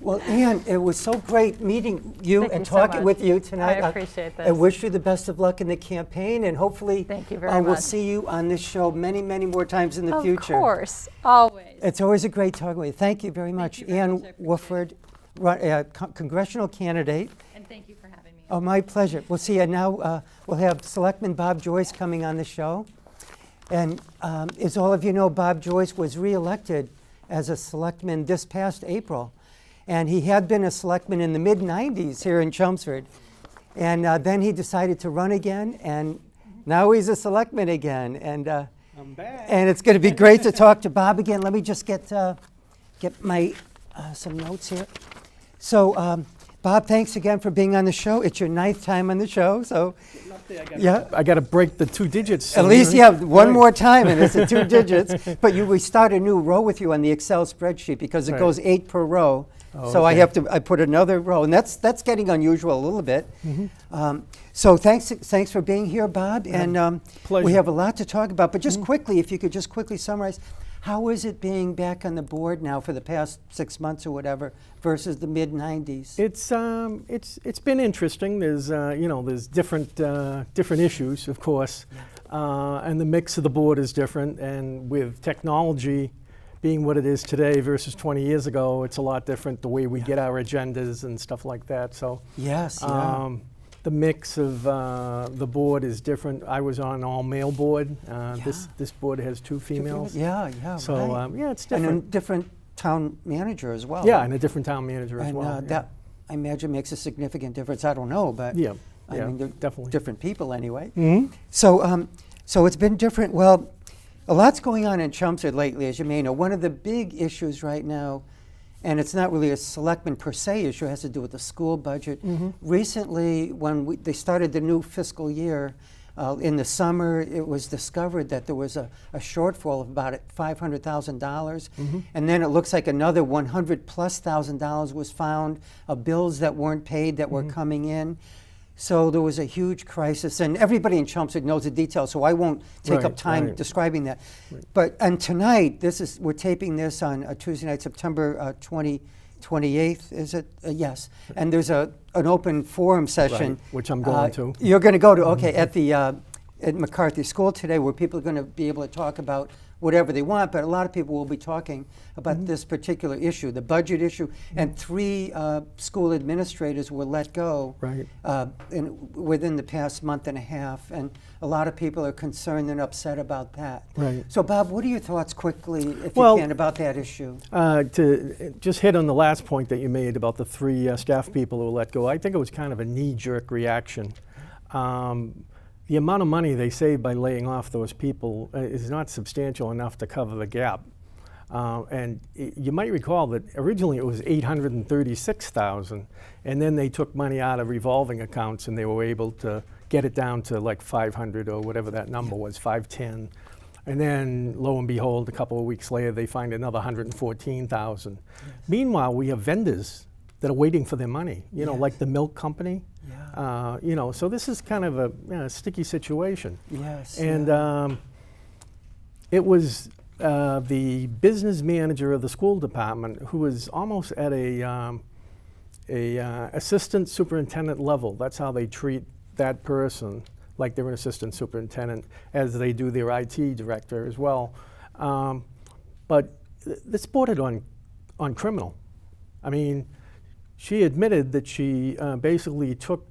Well, Ann, it was so great meeting you and talking with you tonight. I appreciate this. I wish you the best of luck in the campaign, and hopefully thank you very we'll much. see you on this show many, many more times in the future. Of course, always. It's always a great talking with you. Thank you very much. Thank you very Ann much. Wofford, Congressional Candidate. And thank you for having me. Oh, my pleasure. We'll see you now. We'll have Selectman Bob Joyce coming on the show. And as all of you know, Bob Joyce was reelected as a selectman this past April. And he had been a selectman in the mid-90s here in Chelmsford. And then he decided to run again, and now he's a selectman again. And I'm back. And it's going to be great to talk to Bob again. Let me just get my some notes here. So, Bob, thanks again for being on the show. It's your 9th time on the show, so I got to break the 2 digits. at least one more time, and it's the 2 digits. But we start a new row with you on the Excel spreadsheet because it goes 8 per row. Oh, so okay. I put another row, and that's getting unusual a little bit. So thanks for being here, Bob. And pleasure. we have a lot to talk about. But just quickly, if you could just quickly summarize, how is it being back on the board now for the past 6 months or whatever versus the mid-90s? It's been interesting. There's different issues, of course, and the mix of the board is different. And with technology being what it is today versus 20 years ago, it's a lot different the way we get our agendas and stuff like that. So Yes. the mix of the board is different. I was on an all-male board. This board has 2 females. Yeah. So right. it's different. And a different town manager as well. Yeah, and a different town manager as And well. that, I imagine, makes a significant difference. I don't know, but Yeah, I mean, they're definitely. different people anyway. Mhm. So it's been different. Well, a lot's going on in Chelmsford lately, as you may know. One of the big issues right now, and it's not really a selectman per se issue, it has to do with the school budget. Recently, when they started the new fiscal year, in the summer, it was discovered that there was a shortfall of about $500,000. And then it looks like another $100,000+ was found of bills that weren't paid that were coming in. So there was a huge crisis, and everybody in Chelmsford knows the details, so I won't take up time describing that. And tonight, we're taping this on Tuesday night, September 28th, is it? Yes. And there's an open forum session. Right, which I'm going to. You're going to go to, okay, at McCarthy School today, where people are going to be able to talk about whatever they want, but a lot of people will be talking about this particular issue, the budget issue, and 3 school administrators were let go within the past month and a half, and a lot of people are concerned and upset about that. Right. So, Bob, what are your thoughts quickly, if you can, about that issue? To just hit on the last point that you made about the 3 staff people who were let go, I think it was kind of a knee-jerk reaction. The amount of money they saved by laying off those people is not substantial enough to cover the gap. And you might recall that originally it was $836,000, and then they took money out of revolving accounts, and they were able to get it down to like 500 or whatever that number was, 510. And then, lo and behold, a couple of weeks later, they find another $114,000. Meanwhile, we have vendors that are waiting for their money, like the milk company. So this is kind of a sticky situation. Yes. And it was the business manager of the school department who was almost at a assistant superintendent level. That's how they treat that person, like they're an assistant superintendent, as they do their IT director as well. But this bordered on criminal. I mean, she admitted that she basically took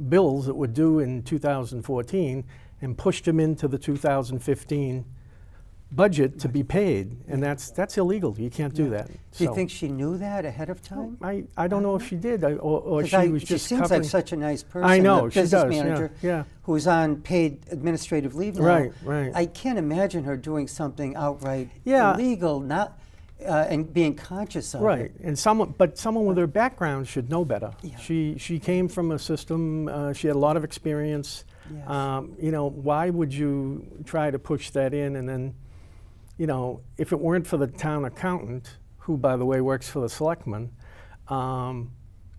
bills that were due in 2014 and pushed them into the 2015 budget to be paid, and that's illegal. You can't do that. Do you think she knew that ahead of time? I don't know if she did, or 'Cause she was just She seems covering. like such a nice person. I know, the she business does, yeah, manager yeah. who's on paid administrative leave now. Right, right. I can't imagine her doing something outright Yeah. illegal, not and being conscious of Right, it. and someone with her background should know better. Yeah. She came from a system. She had a lot of experience. Yes. You know, why would you try to push that in? And then, you know, if it weren't for the town accountant, who, by the way, works for the selectmen,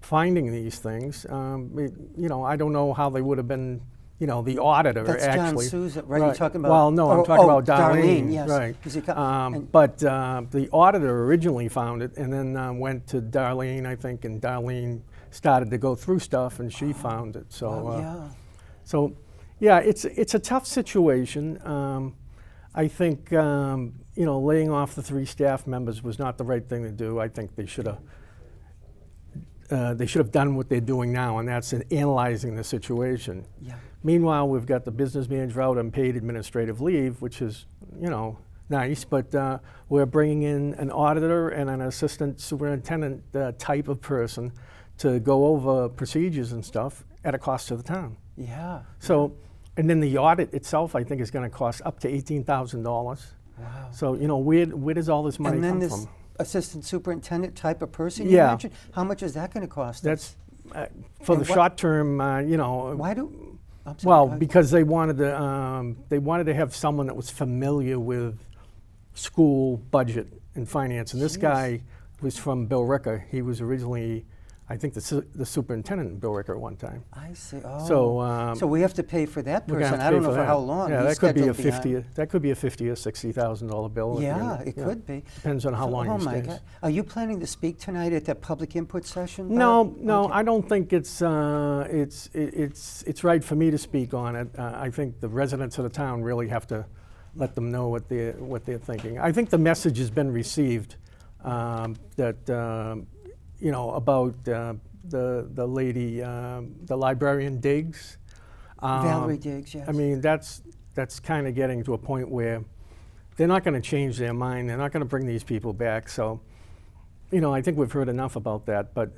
finding these things, you know, I don't know how they would have been. You know, the auditor That's actually. John Sousa, right? You're talking about. Well, no, I'm talking about Darlene. Darlene. Yes. Right. Is he But the auditor originally found it, and then went to Darlene, I think, and Darlene started to go through stuff, and she found it. So, yeah. so, yeah, it's a tough situation. I think you know, laying off the 3 staff members was not the right thing to do. I think they should have done what they're doing now, and that's in analyzing the situation. Yeah. Meanwhile, we've got the business manager out on paid administrative leave, which is, you know, nice, but we're bringing in an auditor and an assistant superintendent type of person to go over procedures and stuff at a cost to the town. Yeah. So, and then the audit itself, I think, is going to cost up to $18,000. Wow. So, you know, where does all this money And then come this from? assistant superintendent type of person you Yeah. mentioned, how much is that going to cost us? That's for And the what- short term, you know. Why do? I'm sorry, Well, go ahead. because they wanted to have someone that was familiar with school budget and finance. And this Jeez. guy was from Bill Ricker. He was originally, I think, the superintendent in Bill Ricker at one time. I see. Oh. So, So we have to pay for that we're gonna person. have I to don't pay know for that. how long. Yeah, He's that could be a scheduled behind. 50. That could be a $50,000 or $60,000 bill. at the Yeah, end. it could be. Depends on how So- long oh he my stays. God. Are you planning to speak tonight at that public input session? No, Bob? no, Okay. I don't think it's right for me to speak on it. I think the residents of the town really have to let them know what they're thinking. I think the message has been received that you know, about the lady, the librarian Diggs. Valerie Diggs, yes. I mean, that's kind of getting to a point where they're not going to change their mind. They're not going to bring these people back. So, you know, I think we've heard enough about that. But,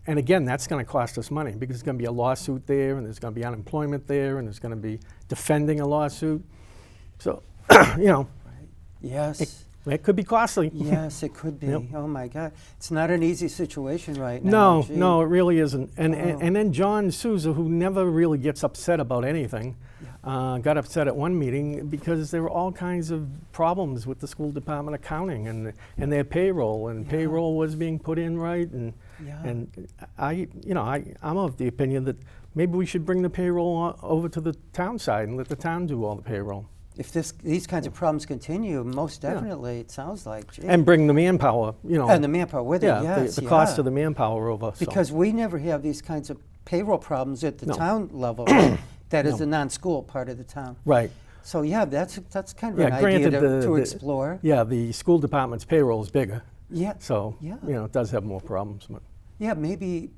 and again, that's going to cost us money because there's going to be a lawsuit there, and there's going to be unemployment there, and there's going to be defending a lawsuit. So, you know, Yes. it could be costly. Yes, it could be. Yep. Oh my God. It's not an easy situation right now. No, Gee. no, it really isn't. And, Oh. and then John Sousa, who never really gets upset about anything, got upset at one meeting because there were all kinds of problems with the school department accounting and their payroll, and payroll was being put in right. And Yeah. and I'm of the opinion that maybe we should bring the payroll over to the town side and let the town do all the payroll. If these kinds of problems continue, most definitely, it sounds like. Gee. And bring the manpower, you know. And the manpower with yeah, it, yes. the cost of the manpower over. so. Because we never have these kinds of payroll problems at the No. town level. Right? That is No. the non-school part of the town. Right. So yeah, that's kind of Yeah, an idea granted, to the- explore. Yeah, the school department's payroll is bigger, Yeah. so Yeah. you know it does have more problems. But Yeah, maybe.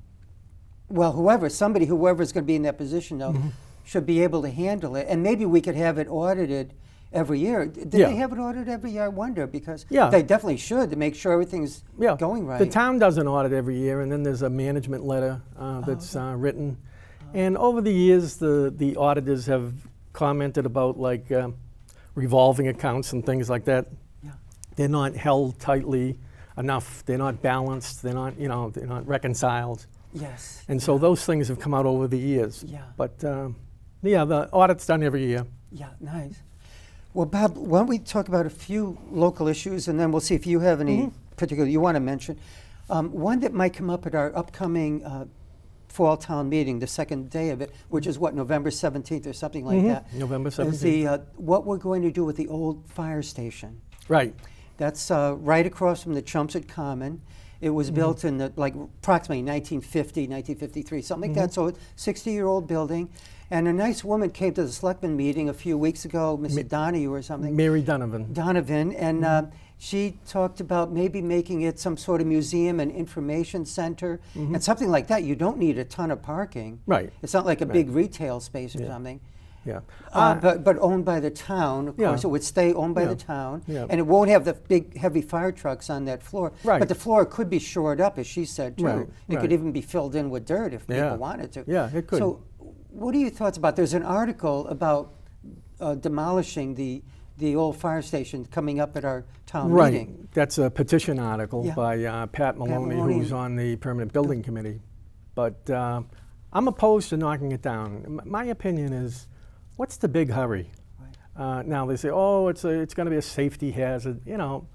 Well, whoever is going to be in that position though, Mm-hmm. should be able to handle it, and maybe we could have it audited every year. Did Yeah. they have it audited every year? I wonder, because Yeah. they definitely should to make sure everything's yeah, going right. The town does an audit every year, and then there's a management letter that's written. And over the years, the auditors have commented about like revolving accounts and things like that. Yeah. They're not held tightly enough. They're not balanced. They're not they're not reconciled. Yes. And so those things have come out over the years. Yeah. But yeah, the audit's done every year. Yeah, nice. Well, Bob, why don't we talk about a few local issues, and then we'll see if you have any particular you want to mention. One that might come up at our upcoming fall town meeting, the second day of it, which is what, November 17th or something like that. November Is 17th. the what we're going to do with the old fire station. Right. That's right across from the Chelmsford Common. It was built in approximately 1950, 1953, something like that. So it's a 60-year-old building. And a nice woman came to the selectmen meeting a few weeks ago, Mrs. Donahue or something. Mary Donovan. Donovan, and she talked about maybe making it some sort of museum and information center and something like that. You don't need a ton of parking. Right. It's not like a big retail space or Yeah. something. Yeah. But owned by the town, of Yeah. course. It would stay owned by Yeah. the town, Yeah. and it won't have the big, heavy fire trucks on that floor. Right. But the floor could be shored up, as she said, too. Right, It could right. even be filled in with dirt if Yeah. people wanted to. Yeah, it could. So what are your thoughts about, there's an article about demolishing the old fire station coming up at our town Right. meeting. That's a petition article Yeah. by Pat Maloney, Maloney. who's on the Permanent Building Committee. But I'm opposed to knocking it down. My opinion is, what's the big hurry? Now they say, oh, it's going to be a safety hazard. You know,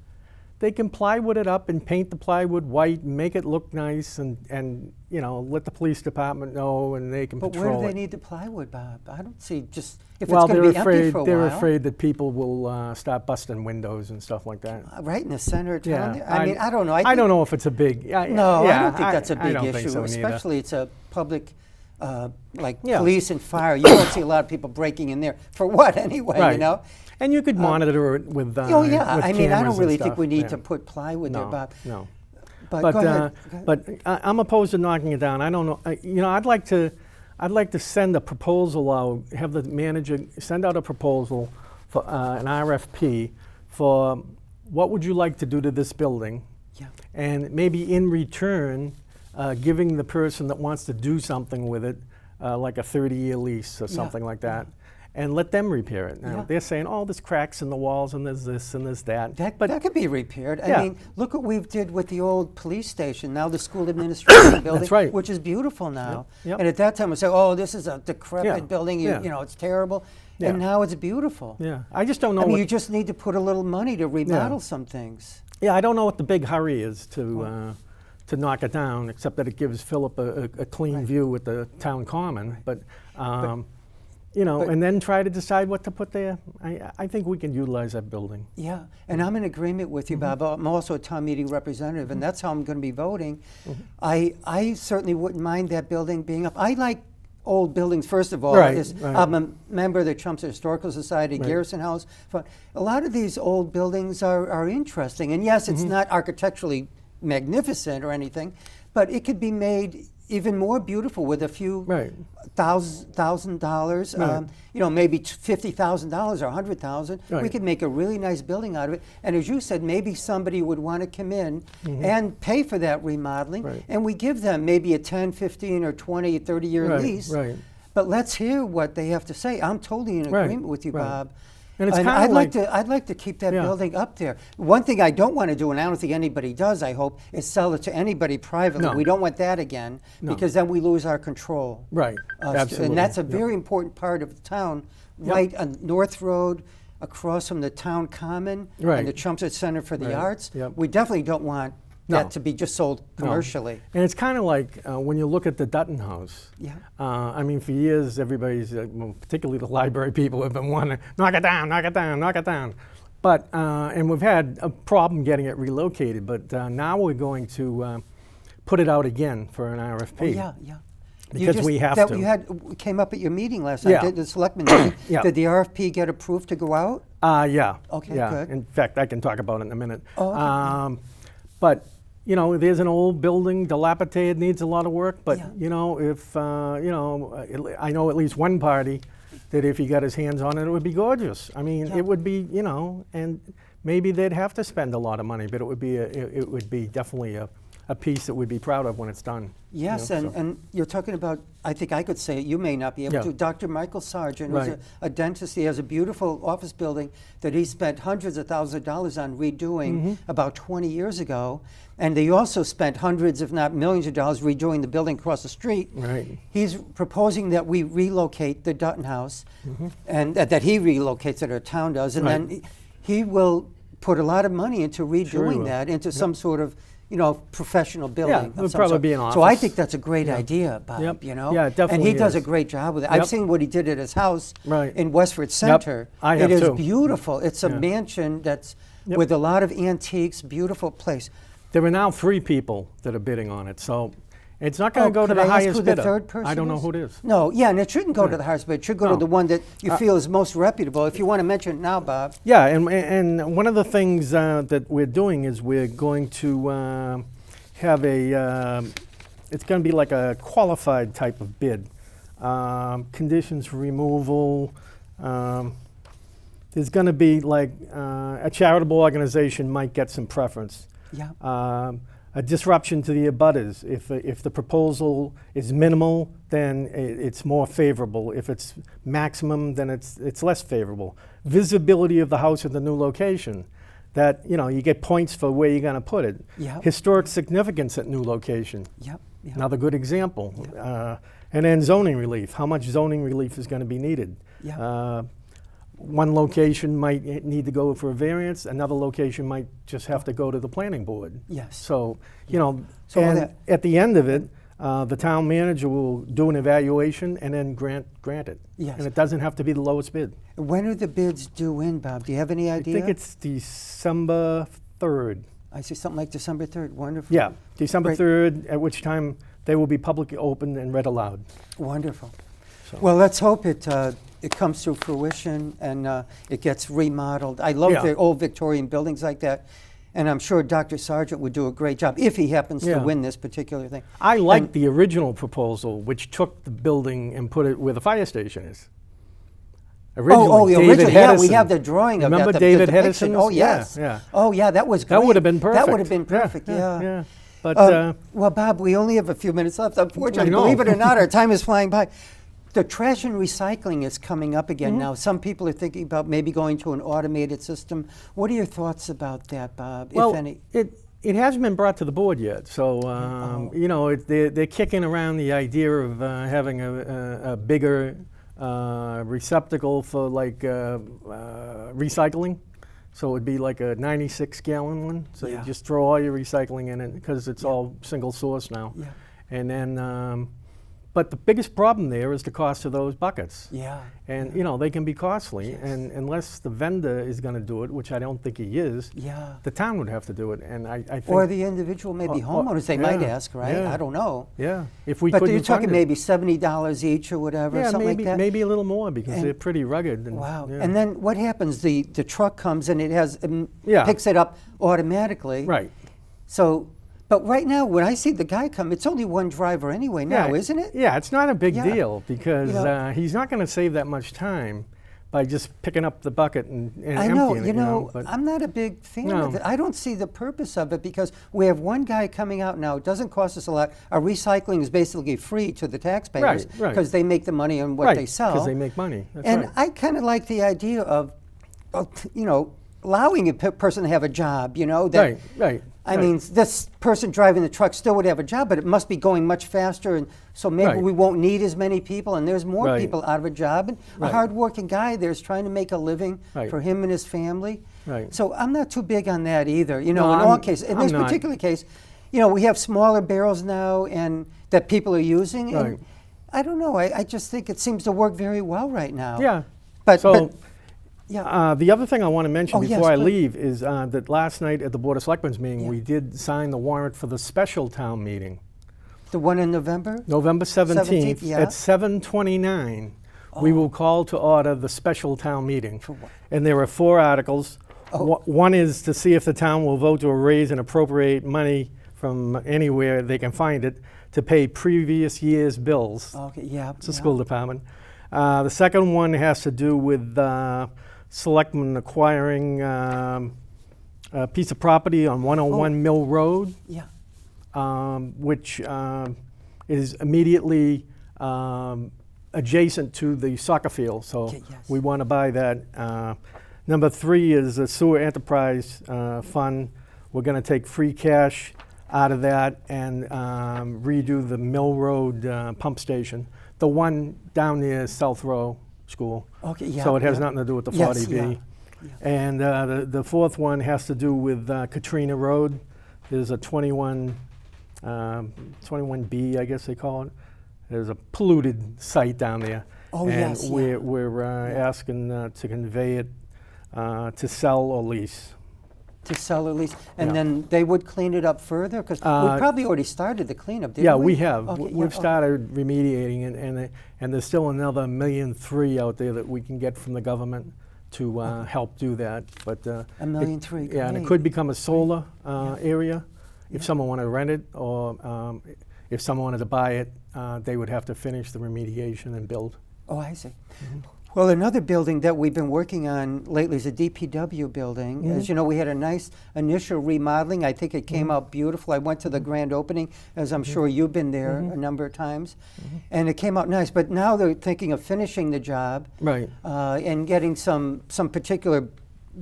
they can plywood it up and paint the plywood white and make it look nice and you know, let the police department know and they can But patrol where do it. they need the plywood, Bob? I don't see just, if Well, it's going to be empty for a they're while. afraid that people will start busting windows and stuff like that. Right in the center of town. Yeah, there? I mean, I don't know. I don't know if it's a big. No, I yeah, don't think that's a I big don't issue. think so neither. Especially it's a public, like Yeah. police and fire. You don't see a lot of people breaking in there for what anyway. Right. You know. And you could monitor it with. Oh yeah. with I mean, I cameras don't and really think stuff. we need Yeah. to put plywood there, No, Bob. no. But, go ahead. Go ahead. But I'm opposed to knocking it down. I don't know. You know, I'd like to send a proposal out. Have the manager send out a proposal for an RFP for what would you like to do to this building, Yeah. and maybe in return, giving the person that wants to do something with it, like a 30-year lease or something like that, and let them repair it. Now Yeah. they're saying, oh, there's cracks in the walls and there's this and there's that. That could be repaired. I Yeah. mean, look what we did with the old police station, now the school administration building, right. which is beautiful now. Yep. And at that time we said, oh, this is a decrepit Yeah. building, Yeah. you know, it's terrible. Yeah. And now it's beautiful. Yeah, I just don't know. I mean, what, you just need to put a little money to remodel some things. yeah, I don't know what the big hurry is to knock it down, except that it gives Philip a clean view with the town common. But you know, and then try to decide what to put there. I think we can utilize that building. Yeah, and I'm in agreement with you, Bob. I'm also a town meeting representative, and that's how I'm going to be voting. I certainly wouldn't mind that building being up. I like old buildings, first of all. Right, I'm a member of the Chelmsford Historical Society, Right. Garrison House. But a lot of these old buildings are interesting. And yes, it's not architecturally magnificent or anything, but it could be made even more beautiful with a few Right. $1,000, Right. you know, maybe $50,000 or $100,000. We Right. could make a really nice building out of it. And as you said, maybe somebody would want to come in and pay for that remodeling. Right. And we give them maybe a 10, 15, or 20, 30-year Right, lease. right. But let's hear what they have to say. I'm totally in Right, agreement with you, right. Bob. And it's And kinda I'd like to keep that Yeah. building up there. One thing I don't want to do, and I don't think anybody does, I hope, is sell it to anybody privately. No. We don't want that again, No. because then we lose our control. Right, absolutely. And that's a Yep. very important part of the town, Yep. right on North Road, across from the town common Right. and the Chelmsford Center for the Right. Arts. Yep. We definitely don't want No. that to be just sold No. commercially. And it's kind of like when you look at the Dutton House. Yeah. I mean, for years, everybody's, well, particularly the library people, have been wanting to knock it down, knock it down, knock it down. But, and we've had a problem getting it relocated, but now we're going to put it out again for an RFP. Oh, yeah, yeah. Because we have that to. You had came up at your meeting last night, Yeah. did the selectmen meeting. Yeah. Did the RFP get approved to go out? Yeah. Okay, yeah. good. In fact, I can talk about it in a minute. Oh, okay. But, you know, there's an old building, dilapidated, needs a lot of work. But, Yeah. you know, if, you know, I know at least one party that if he got his hands on it, it would be gorgeous. I mean, Yeah. it would be, you know, and maybe they'd have to spend a lot of money, but it would be definitely a piece that we'd be proud of when it's done. Yes, you know, so. and you're talking about, I think I could say it, you may not be able Yeah. to, Dr. Michael Sargent, who's Right. a dentist. He has a beautiful office building that he spent hundreds of thousands of dollars on redoing Mm-hmm. about 20 years ago. And they also spent hundreds, if not millions of dollars redoing the building across the street. Right. He's proposing that we relocate the Dutton House, Mm-hmm. and that he relocates it, or town does, and Right. then he will put a lot of money into redoing will. that, into some sort of, you know, professional building. Yeah, of it would some probably sort. be an So I office. think that's a great Yeah. idea, Bob, Yep. you know? Yeah, it And definitely he does a is. great job with it. Yep. I've seen what he did at his house Right. in Westford Center. I have It is too. beautiful. It's a Yeah. mansion that's Yep. with a lot of antiques, beautiful place. There are now 3 people that are bidding on it, so it's not going to go to could the I ask highest who bidder. the third person I don't know is? who it is. No, yeah, and it shouldn't go to Right. the highest bidder. It should go to No. the one that you feel is most reputable. If you want to mention it now, Bob. Yeah, and one of the things that we're doing is we're going to have it's going to be like a qualified type of bid. conditions removal. There's going to be like a charitable organization might get some preference. Yeah. A disruption to the abutters. If the proposal is minimal, then it's more favorable. If it's maximum, then it's less favorable. Visibility of the house at the new location. That, you know, you get points for where you're going to put it. Yep. Historic significance at new location. Yep. Yep. Another good example. Yep. And then zoning relief. How much zoning relief is going to be needed? Yep. One location might need to go for a variance. Another location might just have to go to the planning board. Yes. So, you know, So all and that- at the end of it, the town manager will do an evaluation and then grant it. Yes. And it doesn't have to be the lowest bid. When are the bids due in, Bob? Do you have any idea? I think it's December 3rd. I see something like December 3rd. Wonderful. Yeah, December Great. 3rd, at which time they will be publicly open and read aloud. Wonderful. So. Well, let's hope it comes to fruition and it gets remodeled. I love Yeah. the old Victorian buildings like that, and I'm sure Dr. Sargent would do a great job if he happens Yeah. to win this particular thing. I like And- the original proposal, which took the building and put it where the fire station is. Oh, the David original. Yeah, we Hedison. have the drawing of Remember that. David depiction. Hedison? Oh, yes. Yeah. Oh, yeah, that was great. That would have been perfect. That would have been perfect, yeah. Yeah. But Well, Bob, we only have a few minutes left. Unfortunately, I know. believe it or not, our time is flying by. The trash and recycling is coming up again Mm-hmm. now. Some people are thinking about maybe going to an automated system. What are your thoughts about that, Bob, well, if any? it hasn't been brought to the board yet. So, you know, they're kicking around the idea of having a bigger receptacle for like recycling. So it would be like a 96-gallon one. So Yeah. you just throw all your recycling in it because it's all single source now. Yeah. And then, but the biggest problem there is the cost of those buckets. Yeah. And, you know, they can be costly. Yes. And unless the vendor is going to do it, which I don't think he is, Yeah. the town would have to do it. And I think. Or the individual, maybe homeowners, they might yeah, ask, right? yeah. I don't know. Yeah, if we But couldn't you're talking fund it. maybe $70 each or whatever, Yeah, something maybe like that? maybe a little more because And- they're pretty rugged. And, Wow. yeah. And then what happens? The truck comes and it has Yeah. picks it up automatically. Right. So, but right now, when I see the guy come, it's only one driver anyway now, Yeah, isn't it? Yeah, it's not a big Yeah. deal because You know- he's not going to save that much time by just picking up the bucket and I know, emptying it. you know, but I'm not a big fan No. of it. I don't see the purpose of it because we have one guy coming out now. It doesn't cost us a lot. Our recycling is basically free to the taxpayers Right. because they make the money on what right, they sell. because they make money. That's And right. I kind of like the idea of, you know, allowing a person to have a job, you know. That, Right. I mean, this person driving the truck still would have a job, but it must be going much faster, and so maybe Right. we won't need as many people, and there's more Right. people out of a job. And a Right. hardworking guy there's trying to make a living Right. for him and his family. Right. So I'm not too big on that either. You know, No, in all I'm- cases, in I'm this not. particular case, you know, we have smaller barrels now, and that people are using. Right. And I don't know. I just think it seems to work very well right now. Yeah. But, So, but yeah. the other thing I want to mention Oh, yes, before I please. leave is that last night at the Board of Selectmen's meeting, Yeah. we did sign the warrant for the special town meeting, The one in November? November 17th, yeah. at 7:29. We will call to order the special town meeting. For what? And there are 4 articles. Oh. One is to see if the town will vote to raise and appropriate money from anywhere they can find it to pay previous year's bills. Okay, yeah. It's the school department. The second one has to do with selectmen acquiring a piece of property on 101 Mill Road, Yeah. which is immediately adjacent to the soccer field. So Okay, yes. we want to buy that. Number 3 is the sewer enterprise fund. We're going to take free cash out of that and redo the Mill Road pump station, the one down near South Row School. Okay, yeah. So it has yeah. nothing to do with the Yes, 40B. yeah. And the fourth one has to do with Katrina Road. There's a 21B, I guess they call it. There's a polluted site down there. Oh, and yes, yeah. we're asking to convey it to sell or lease. To sell or lease, and Yeah. then they would clean it up further? Because we probably already started the cleanup, didn't Yeah, we? we have. Okay, We've yeah, okay. started remediating it, and there's still another $1.3 million out there that we can get from the government to help do that. But $1.3 million, yeah, and it great. could become a solar area if someone want to rent it, or if someone wanted to buy it, they would have to finish the remediation and build. Oh, I see. Well, another building that we've been working on lately is a DPW building. As you know, we had a nice initial remodeling. I think it came out beautiful. I went to the grand opening, as I'm sure you've been there a number of times, and it came out nice. But now they're thinking of finishing the job, Right. And getting some particular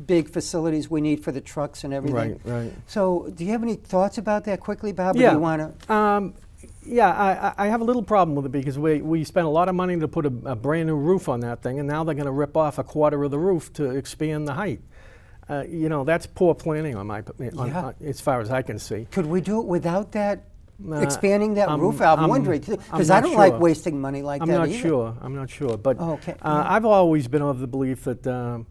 big facilities we need for the trucks and everything. Right. So, do you have any thoughts about that quickly, Bob? Or Yeah. do you want to? Yeah, I have a little problem with it because we spent a lot of money to put a brand new roof on that thing, and now they're going to rip off a quarter of the roof to expand the height. You know, that's poor planning on as far as I can see. Could we do it without that? Expanding that roof? I'm wondering, because I'm I not don't like sure. wasting money like I'm that not either. sure. I'm not sure. But Oh, okay. I've always been of the belief that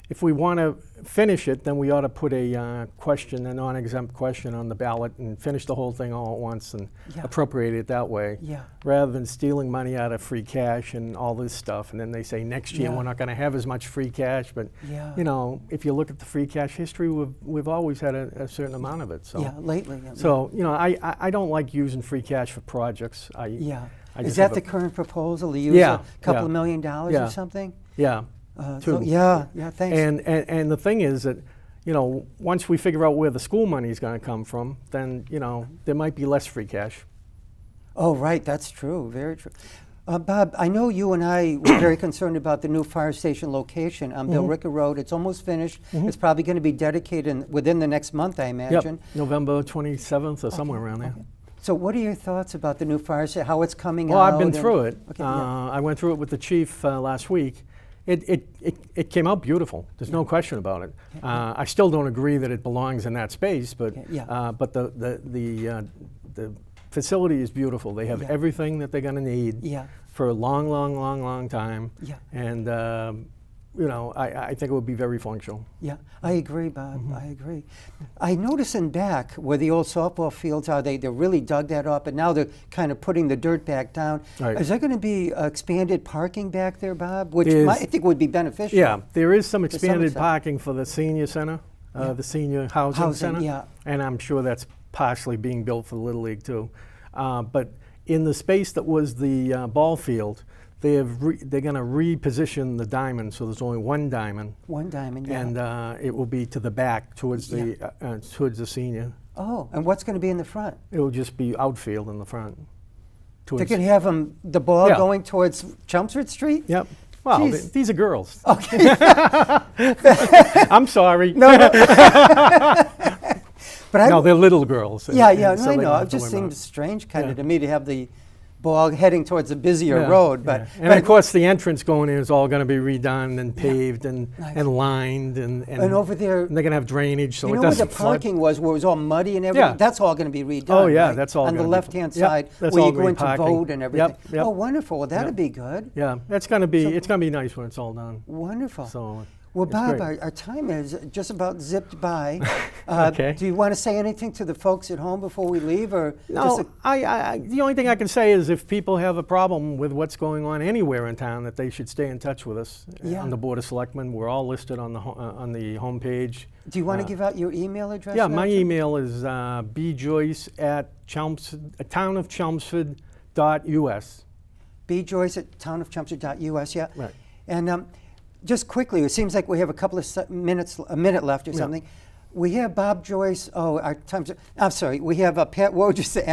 if we want to finish it, then we ought to put a question, a non-exempt question on the ballot and finish the whole thing all at once and appropriate it that way, rather than stealing money out of free cash and all this stuff. And then they say next year we're not going to have as much free cash. But you know, if you look at the free cash history, we've always had a certain amount of it. So Lately. So you know, I don't like using free cash for projects. I Is just that have the a- current proposal? To use Yeah, a couple yeah. of $1 million Yeah. or something? Yeah. So, Two. yeah, thanks. And the thing is that, you know, once we figure out where the school money is going to come from, then, you know, there might be less free cash. Oh, right, that's true, very true. Bob, I know you and I were very concerned about the new fire station location on Bill Ricker Road. It's almost finished. It's probably going to be dedicated within the next month, I imagine. Yep, November 27th or somewhere around there. So what are your thoughts about the new fire station, how it's coming out? Well, I've been through it. Okay, I went through it with the chief last week. It came out beautiful. There's no question about it. I still don't agree that it belongs in that space, but but the facility is beautiful. They have everything that they're going to need for a long time. And you know, I think it would be very functional. Yeah, I agree, Bob. I agree. I notice in back where the old softball fields are, they really dug that up, and now they're kind of putting the dirt back down. Right. Is there going to be expanded parking back there, Bob? Which Is- I think would be beneficial. Yeah, there is some some expanded extent. parking for the senior center, the senior housing center, yeah. and I'm sure that's partially being built for the Little League too. But in the space that was the ball field, they're going to reposition the diamond, so there's only one diamond. One diamond, yeah. And it will be to the back towards the senior. Oh, and what's going to be in the front? It will just be outfield in the front. They Towards- could have the ball Yeah. going towards Chelmsford Street? Yep. Well, Jeez. these are girls. Okay. I'm sorry. No. But No, they're little girls. Yeah, and no, so I they know. don't have It to just worry about seemed it. strange kind Yeah. of to me to have the ball heading towards a busier road. But, And of course, the entrance going in is all going to be redone and paved and lined. And over there, and they're going to have drainage so you it know where the doesn't flood. parking was, where it was all muddy and everything? Yeah. That's all going to be redone. Oh, yeah, right? that's all on the gonna be- left-hand Yep, side, that's where all you go green into parking. vote and everything. Yep. Oh, wonderful. Well, that'd Yep. be good. Yeah, it's going to be nice when it's all done. Wonderful. So Well, it's Bob, great. our time is just about zipped by. Okay. Do you want to say anything to the folks at home before we leave, or No, just the only thing I can say is if people have a problem with what's going on anywhere in town, that they should stay in touch with us on the Board of Selectmen. We're all listed on the homepage. do you want to give out your email address? Yeah, now, my Tim? email is bjoyce@townofchelmsford.us. bjoyce@townofchelmsford.us, yeah. Right. And just quickly, it seems like we have a couple of a minute left or something. We have Bob Joyce. Oh, our times. I'm sorry. We have Pat Wojcik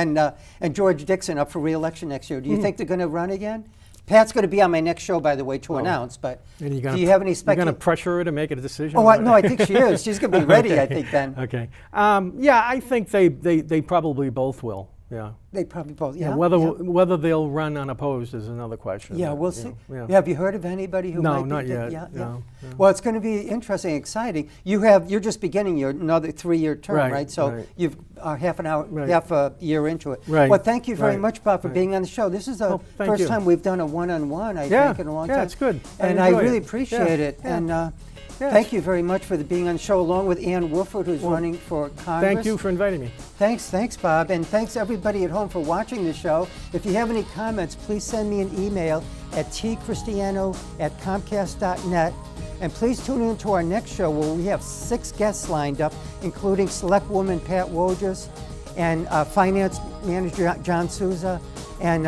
and George Dixon up for re-election next year. Do you think they're going to run again? Pat's going to be on my next show, by the way, to announce. But And do you have any You're going to speculation? pressure her to make a decision? Oh, no, I think she is. She's going to be ready, I think, then. Okay. Yeah, I think they probably both will. Yeah. They probably both. Yeah. Whether they'll run unopposed is another question. Yeah, but, we'll you see. know, Yeah, have you heard of anybody who No, might be? not yet. Yeah, No, no. Well, it's going to be interesting, exciting. You're just beginning your another 3-year term, right? Right, So right. you've half Right. a year into it. Right, Well, thank you very right, much, Bob, for right. being on the show. This is the Oh, thank first you. time we've done a one-on-one, I think, in a long time. Yeah, it's good. And I enjoy really it. appreciate it. Yeah. And Yes. thank you very much for being on the show, along with Ann Wofford, who's running for Congress. Thank you for inviting me. Thanks, Bob, and thanks everybody at home for watching the show. If you have any comments, please send me an email at tcristiano@comcast.net. And please tune in to our next show where we have 6 guests lined up, including Selectwoman Pat Wojcik and Finance Manager John Souza, and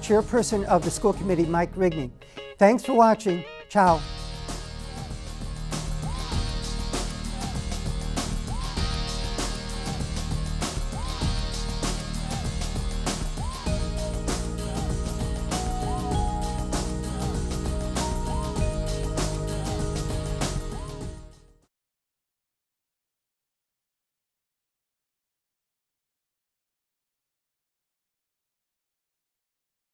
Chairperson of the School Committee, Mike Rigney. Thanks for watching. Ciao.